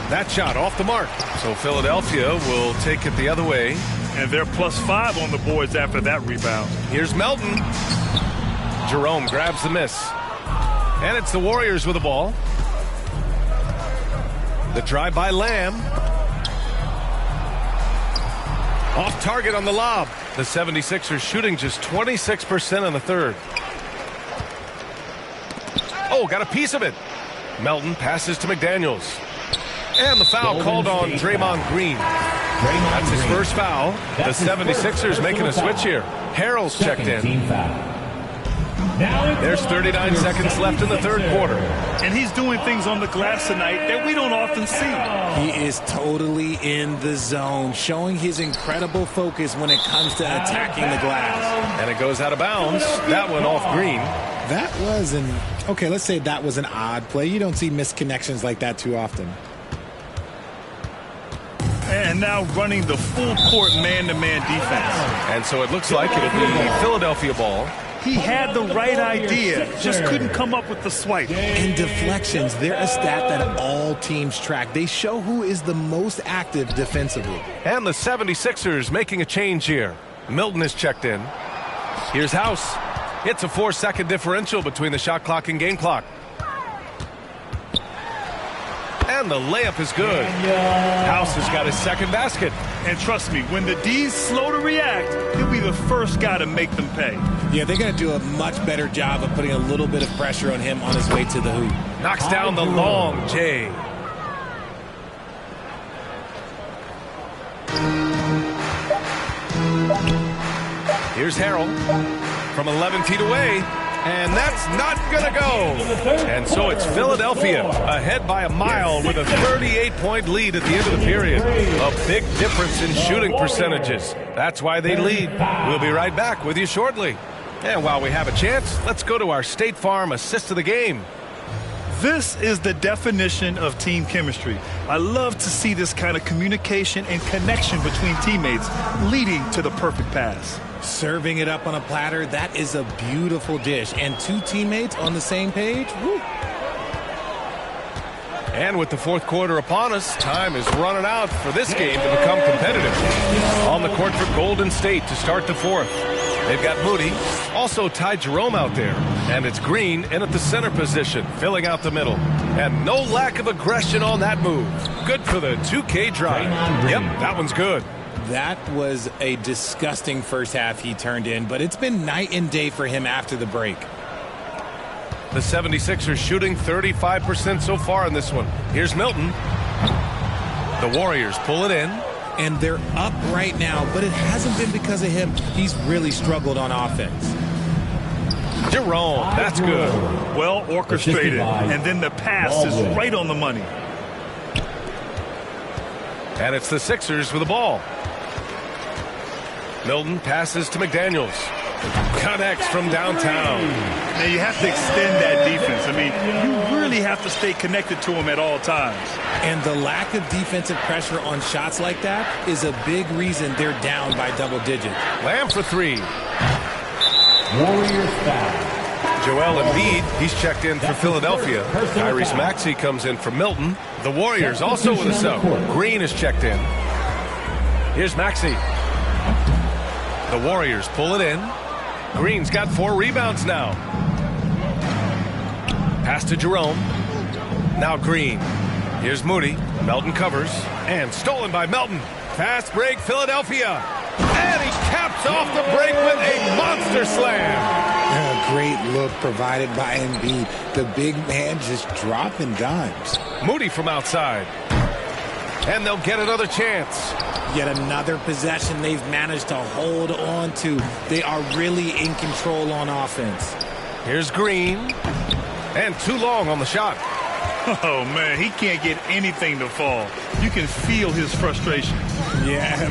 That shot off the mark. So Philadelphia will take it the other way. And they're +5 on the boards after that rebound. Here's Melton. Jerome grabs the miss. And it's the Warriors with the ball. The drive by Lamb. Off target on the lob. The 76ers shooting just 26% in the third. Oh, got a piece of it. Melton passes to McDaniels. And the foul called on Draymond Green. That's his first foul. The 76ers making a switch here. Harrell's checked in. There's 39 seconds left in the third quarter. And he's doing things on the glass tonight that we don't often see. He is totally in the zone, showing his incredible focus when it comes to attacking the glass. And it goes out of bounds. That one off Green. That was let's say that was an odd play. You don't see missed connections like that too often. And now running the full court man-to-man defense. And so it looks like it'll be Philadelphia ball. He had the right idea, just couldn't come up with the swipe. And deflections, they're a stat that all teams track. They show who is the most active defensively. And the 76ers making a change here. Milton is checked in. Here's House. It's a 4-second differential between the shot clock and game clock. And the layup is good. House has got his second basket. And trust me, when the D's slow to react, he'll be the first guy to make them pay. Yeah, they're going to do a much better job of putting a little bit of pressure on him on his way to the hoop. Knocks down the long J. Here's Harrell from 11 feet away. And that's not going to go. And so it's Philadelphia ahead by a mile with a 38-point lead at the end of the period. A big difference in shooting percentages. That's why they lead. We'll be right back with you shortly. And while we have a chance, let's go to our State Farm assist of the game. This is the definition of team chemistry. I love to see this kind of communication and connection between teammates leading to the perfect pass. Serving it up on a platter, that is a beautiful dish. And two teammates on the same page, woo. And with the fourth quarter upon us, time is running out for this game to become competitive. On the court for Golden State to start the fourth. They've got Moody, also Ty Jerome out there. And it's Green in at the center position, filling out the middle. And no lack of aggression on that move. Good for the 2K drive. Yep, that one's good. That was a disgusting first half he turned in, but it's been night and day for him after the break. The 76ers shooting 35% so far in this one. Here's Milton. The Warriors pull it in. And they're up right now, but it hasn't been because of him. He's really struggled on offense. Jerome, that's good. Well orchestrated, and then the pass is right on the money. And it's the Sixers with the ball. Milton passes to McDaniels. Connects from downtown. Now you have to extend that defense. I mean, you really have to stay connected to him at all times. And the lack of defensive pressure on shots like that is a big reason they're down by double digits. Lamb for three. Warriors foul. Joel Embiid, he's checked in for Philadelphia. Tyrese Maxey comes in for Milton. The Warriors also with a sub. Green is checked in. Here's Maxey. The Warriors pull it in. Green's got 4 rebounds now. Pass to Jerome. Now Green. Here's Moody. Melton covers. And stolen by Melton. Fast break, Philadelphia. And he caps off the break with a monster slam. A great look provided by Embiid. The big man just dropping dimes. Moody from outside. And they'll get another chance. Yet another possession they've managed to hold on to. They are really in control on offense. Here's Green. And too long on the shot. Oh, man, he can't get anything to fall. You can feel his frustration. Yeah,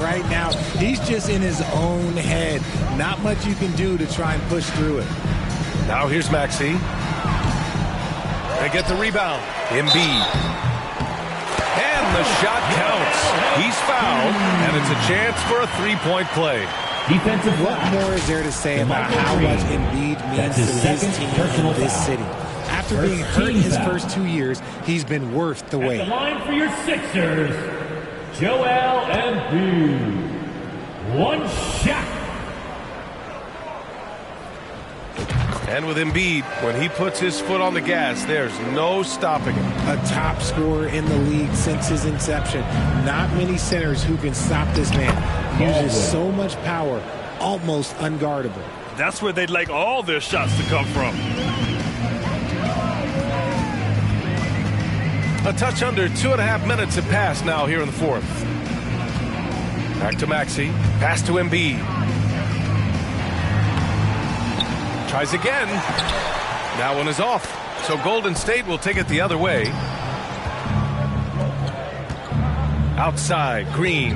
right now, he's just in his own head. Not much you can do to try and push through it. Now here's Maxey. They get the rebound. Embiid. And the shot counts. He's fouled, and it's a chance for a three-point play. Defensive What flash. more is there to say about how much Embiid means to his team in this city? After being hurt his first 2 years, he's been worth the At wait. the line for your Sixers, Joel Embiid. One shot. And with Embiid, when he puts his foot on the gas, there's no stopping him. A top scorer in the league since his inception. Not many centers who can stop this man. He uses so much power, almost unguardable. That's where they'd like all their shots to come from. A touch under 2.5 minutes have passed now here in the fourth. Back to Maxey. Pass to Embiid. Tries again. That one is off. So Golden State will take it the other way. Outside, Green.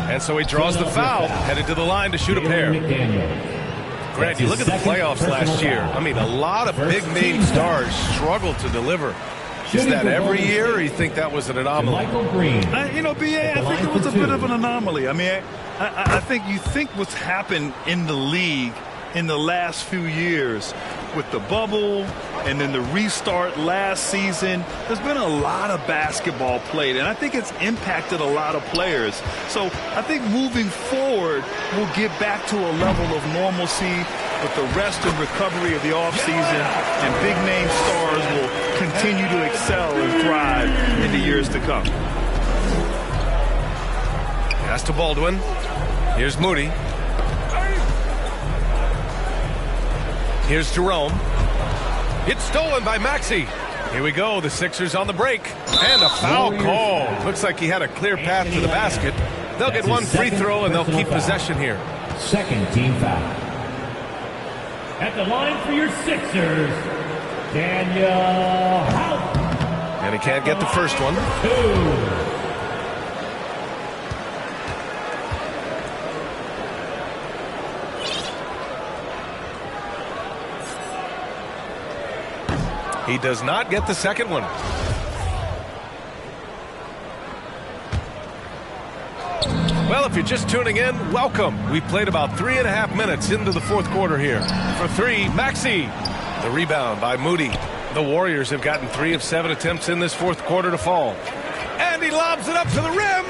And so he draws the foul, headed to the line to shoot a pair. Grant, you look at the playoffs last year. I mean, a lot of big-name stars struggled to deliver. Is that every year, or you think that was an anomaly? Michael Green. B.A., I think it was a bit of an anomaly. I mean, I think you think what's happened in the league in the last few years with the bubble and then the restart last season, there's been a lot of basketball played, and I think it's impacted a lot of players. So I think moving forward, we'll get back to a level of normalcy with the rest and recovery of the offseason, and big-name stars will continue to excel and thrive in the years to come. Pass to Baldwin. Here's Moody. Here's Jerome. It's stolen by Maxey. Here we go. The Sixers on the break. And a foul call. Looks like he had a clear path to the basket. They'll get one free throw, and they'll keep possession here. Second team foul. At the line for your Sixers, Daniel House. And he can't get the first one. He does not get the second one. Well, if you're just tuning in, welcome. We played about 3.5 minutes into the fourth quarter here. For three, Maxey. The rebound by Moody. The Warriors have gotten 3 of 7 attempts in this fourth quarter to fall. And he lobs it up to the rim.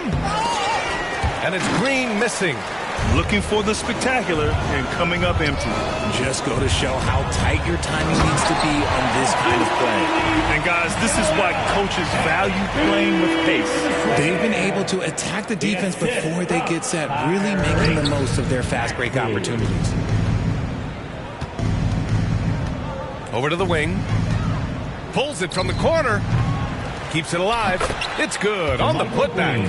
And it's Green missing. Looking for the spectacular and coming up empty. Just go to show how tight your timing needs to be on this kind of play. And guys, this is why coaches value playing with pace. They've been able to attack the defense before they get set, really making the most of their fast break opportunities. Over to the wing. Pulls it from the corner. Keeps it alive. It's good on the putback.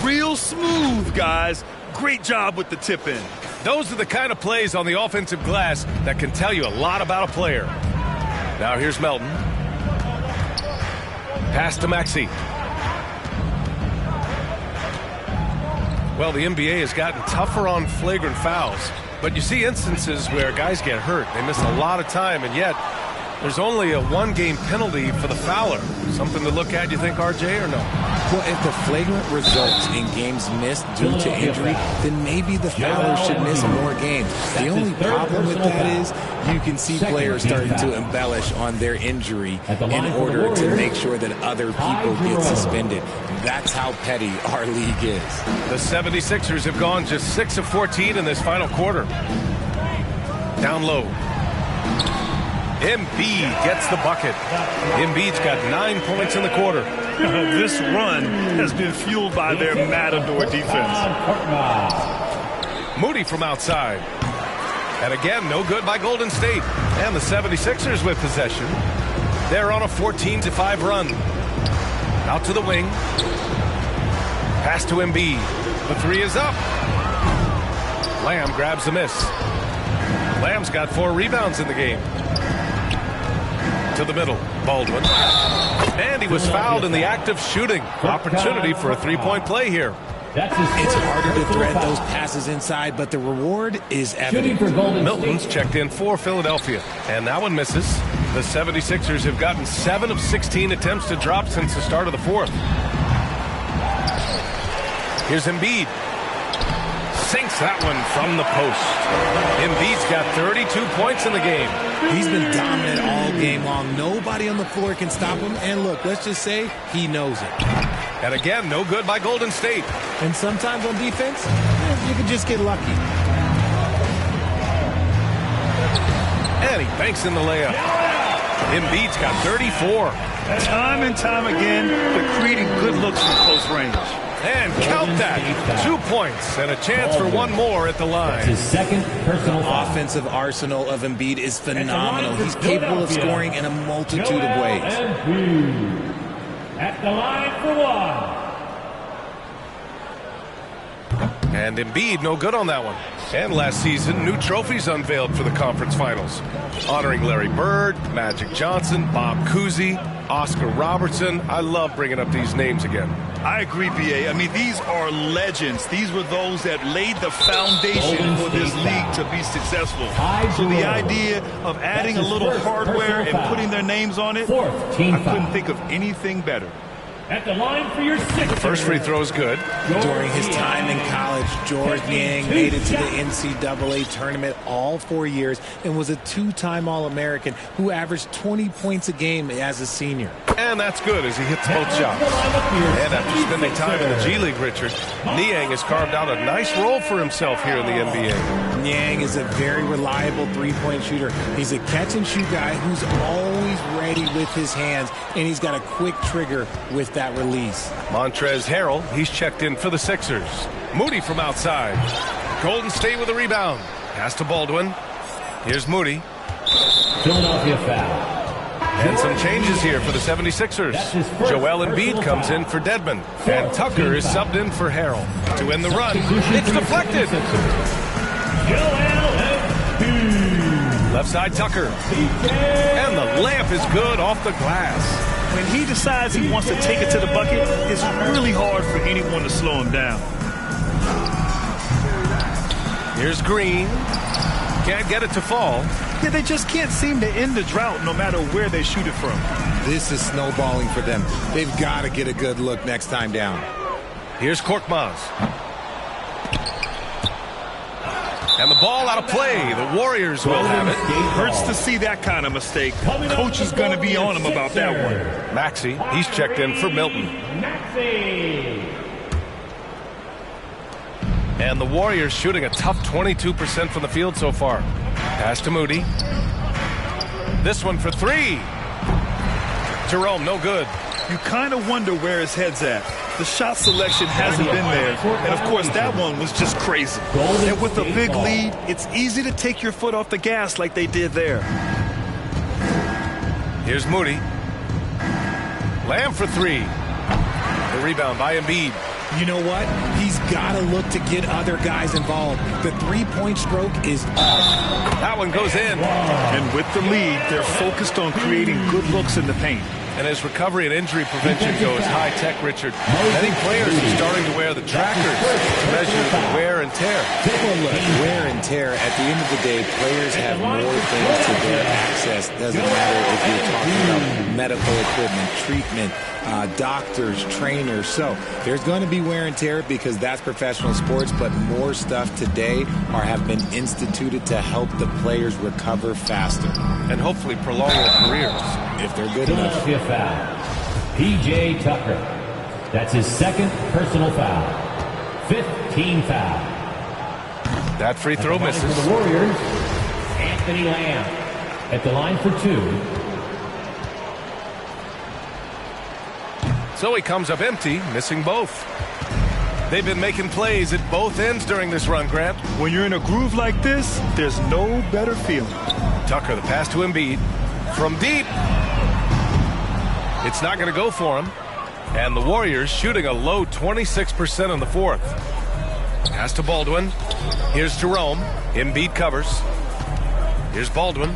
Real smooth, guys. Great job with the tip in. Those are the kind of plays on the offensive glass that can tell you a lot about a player. Now here's Melton. Pass to Maxey. Well, the NBA has gotten tougher on flagrant fouls, but you see instances where guys get hurt. They miss a lot of time, and yet there's only a 1-game penalty for the fouler. Something to look at, you think, RJ, or no? Well, if the flagrant results in games missed due to injury, then maybe the fouler should miss more games. The only problem with that is you can see players starting to embellish on their injury in order to make sure that other people get suspended. That's how petty our league is. The 76ers have gone just 6 of 14 in this final quarter. Down low. Embiid gets the bucket. Embiid's got 9 points in the quarter. This run has been fueled by their Matador defense. Moody from outside. And again, no good by Golden State. And the 76ers with possession. They're on a 14-5 run. Out to the wing. Pass to Embiid. The three is up. Lamb grabs the miss. Lamb's got 4 rebounds in the game. To the middle, Baldwin. And he was fouled in the act of shooting. Opportunity for a three-point play here. It's harder to thread those passes inside, but the reward is evident. Milton's checked in for Philadelphia, and that one misses. The 76ers have gotten 7 of 16 attempts to drop since the start of the fourth. Here's Embiid. Sinks that one from the post. Embiid's got 32 points in the game. He's been dominant all game long. Nobody on the floor can stop him. And look, let's just say he knows it. And again, no good by Golden State. And sometimes on defense, you can just get lucky. And he banks in the layup. Embiid's got 34. Time and time again, they're creating good looks from close range. And count that. 2 points and a chance for one more at the line. His second personal foul. Offensive arsenal of Embiid is phenomenal. He's capable of scoring in a multitude of ways. At the line for one. And Embiid no good on that one. And last season, new trophies unveiled for the conference finals, honoring Larry Bird, Magic Johnson, Bob Cousy, Oscar Robertson. I love bringing up these names again. I agree, B.A. I mean, these are legends. These were those that laid the foundation for this league to be successful. So the idea of adding a little hardware and putting their names on it, I couldn't think of anything better. At the line for your sixth. First free throw is good. During his time in college, George Niang made it to the NCAA tournament all 4 years and was a 2-time All-American who averaged 20 points a game as a senior. And that's good as he hits both shots. And after spending time in the G League, Richard, Niang has carved out a nice role for himself here in the NBA. Niang is a very reliable three-point shooter. He's a catch-and-shoot guy who's always ready with his hands, and he's got a quick trigger with that release. Montrezl Harrell, he's checked in for the Sixers. Moody from outside. Golden State with a rebound. Pass to Baldwin. Here's Moody. Philadelphia foul. And some changes here for the 76ers. Joel Embiid comes in for Dedmon. And Tucker is subbed in for Harrell. To end the run, it's deflected. Left side Tucker. And the layup is good off the glass. When he decides he wants to take it to the bucket, it's really hard for anyone to slow him down. Here's Green. Can't get it to fall. Yeah, they just can't seem to end the drought no matter where they shoot it from. This is snowballing for them. They've got to get a good look next time down. Here's Korkmaz. And the ball out of play. The Warriors will have it. Hurts to see that kind of mistake. Coach is going to be on him about that one. Maxey, he's checked in for Milton. And the Warriors shooting a tough 22% from the field so far. Pass to Moody. This one for 3. Jerome, no good. You kind of wonder where his head's at. The shot selection hasn't been there. And, of course, that one was just crazy. And with a big lead, it's easy to take your foot off the gas like they did there. Here's Moody. Lamb for 3. The rebound by Embiid. You know what? He's got to look to get other guys involved. The three-point stroke is up. That one goes in. And with the lead, they're focused on creating good looks in the paint. And as recovery and injury prevention goes high-tech, Richard, many players are starting to wear the trackers to measure the wear and tear. Take a look. Wear and tear. At the end of the day, players have more things to their access. Doesn't matter if you're talking about medical equipment, treatment, doctors, trainers. So there's going to be wear and tear because that's professional sports, but more stuff today have been instituted to help the players recover faster. And hopefully prolong their careers. If they're good enough. Philadelphia foul. P.J. Tucker. That's his second personal foul. 15 foul. That free throw misses. For the Warriors, Anthony Lamb at the line for 2. So he comes up empty, missing both. They've been making plays at both ends during this run, Grant. When you're in a groove like this, there's no better feeling. Tucker, the pass to Embiid. From deep. It's not going to go for him. And the Warriors shooting a low 26% in the fourth. Pass to Baldwin. Here's Jerome. Embiid covers. Here's Baldwin.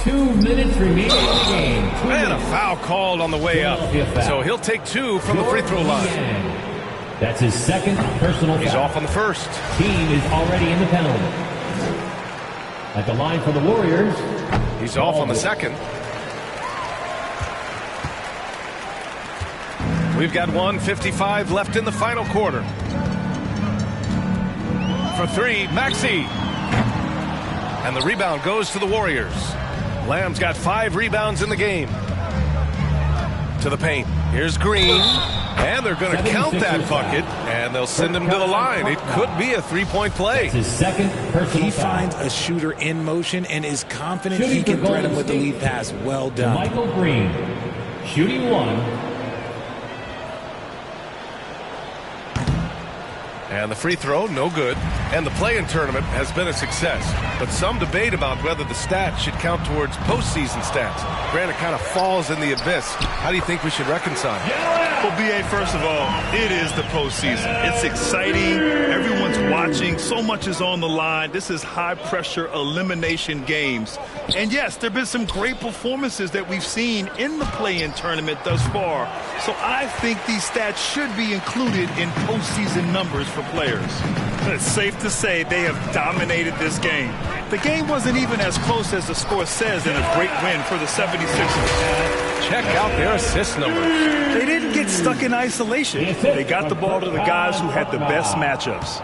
2 minutes remaining in the game. And a foul called on the way up. So he'll take 2 from the free throw line. That's his second personal foul. He's off on the first. Team is already in the penalty. At the line for the Warriors. He's off on the second. We've got 1:55 left in the final quarter. For 3, Maxey. And the rebound goes to the Warriors. Lamb's got 5 rebounds in the game. To the paint. Here's Green. And they're going to count that bucket. And they'll send him to the line. It could be a 3-point play. His second personal He foul. finds a shooter in motion and is confident he can thread him with the lead pass. Well done. Michael Green. Shooting 1. And the free throw, no good. And the play-in tournament has been a success. But some debate about whether the stats should count towards postseason stats. Granted, kind of falls in the abyss. How do you think we should reconcile? Well, B.A., first of all, it is the postseason. It's exciting. Everyone's watching. So much is on the line. This is high-pressure elimination games. And, yes, there have been some great performances that we've seen in the play-in tournament thus far. So I think these stats should be included in postseason numbers for players. It's safe to say they have dominated this game. The game wasn't even as close as the score says in a great win for the 76ers. Check out their assist numbers. They didn't get stuck in isolation. They got the ball to the guys who had the best matchups.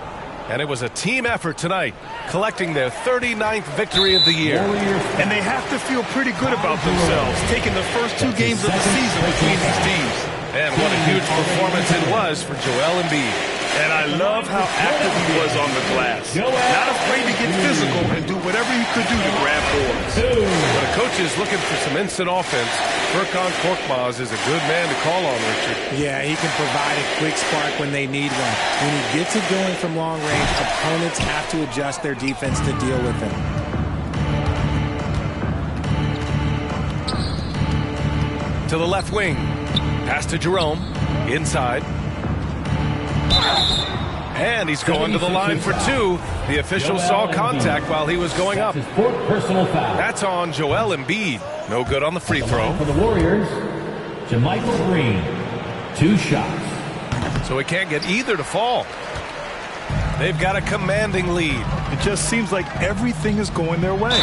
And it was a team effort tonight, collecting their 39th victory of the year. And they have to feel pretty good about themselves, taking the first 2 games of the season between these teams. And what a huge performance it was for Joel Embiid. And I love how active he was on the glass. Not afraid to get physical and do whatever he could do to grab boards. When a coach is looking for some instant offense, Furkan Korkmaz is a good man to call on, Richard. Yeah, he can provide a quick spark when they need one. When he gets it going from long range, opponents have to adjust their defense to deal with him. To the left wing. Pass to Jerome. Inside. And he's going to the line for 2. The official saw contact while he was going up. His fourth personal foul. That's on Joel Embiid. No good on the free throw. For the Warriors, Michael Green. 2 shots. So he can't get either to fall. They've got a commanding lead. It just seems like everything is going their way.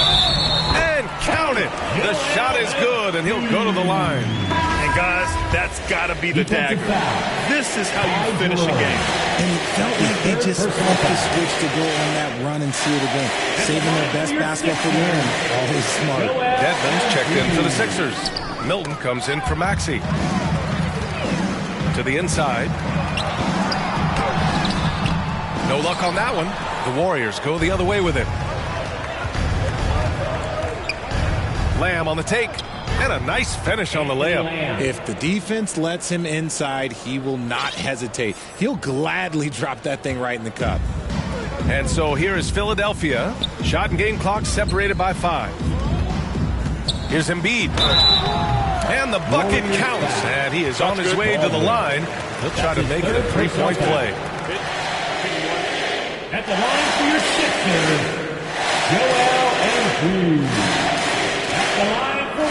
And count it. The shot is good, and he'll go to the line. And guys, that's got to be the dagger. This is how you finish a game. And it felt like they just flipped the switch to go on that run and seal the game. Saving their best basketball for the end. Always smart. Dedmon's checked in for the Sixers. Milton comes in for Maxey. To the inside. No luck on that one. The Warriors go the other way with it. Lamb on the take. And a nice finish on the layup. If the defense lets him inside, he will not hesitate. He'll gladly drop that thing right in the cup. And so here is Philadelphia. Shot and game clock separated by 5. Here's Embiid. And the bucket counts. And he is on his way to the line. He'll try to make it a 3-point play. At the line for your Sixers, Joel Embiid. At the line for 1.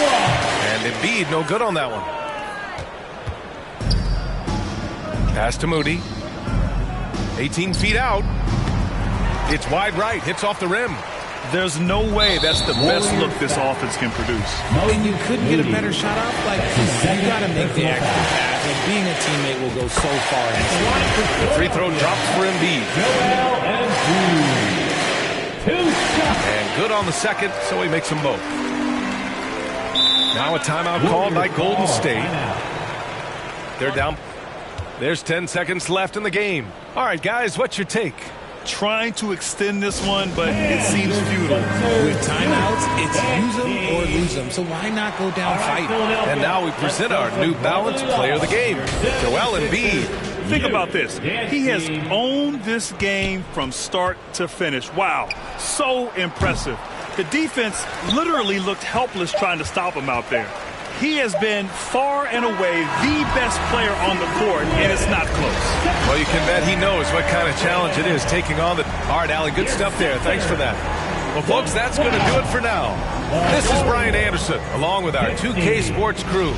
And Embiid, no good on that one. Pass to Moody. 18 feet out. It's wide right. Hits off the rim. There's no way that's the best look this offense can produce. And you couldn't get a better shot off like this. You got to make the extra pass. And being a teammate will go so far. The free throw drops for Embiid. Joel Embiid. 2 shots. And good on the second, so he makes them both. Now a timeout called by Golden State. They're down. There's 10 seconds left in the game. All right, guys, what's your take? Trying to extend this one, but it seems futile. With timeouts, it's use them or lose them. So why not go down fighting? And now we present our new balanced player of the game, Joel Embiid. Think about this. He has owned this game from start to finish. Wow, so impressive. The defense literally looked helpless trying to stop him out there. He has been far and away the best player on the court, and it's not close. Well, you can bet he knows what kind of challenge it is taking on the... All right, Allie, good stuff there. Thanks for that. Well, folks, that's going to do it for now. This is Brian Anderson, along with our 2K Sports crew.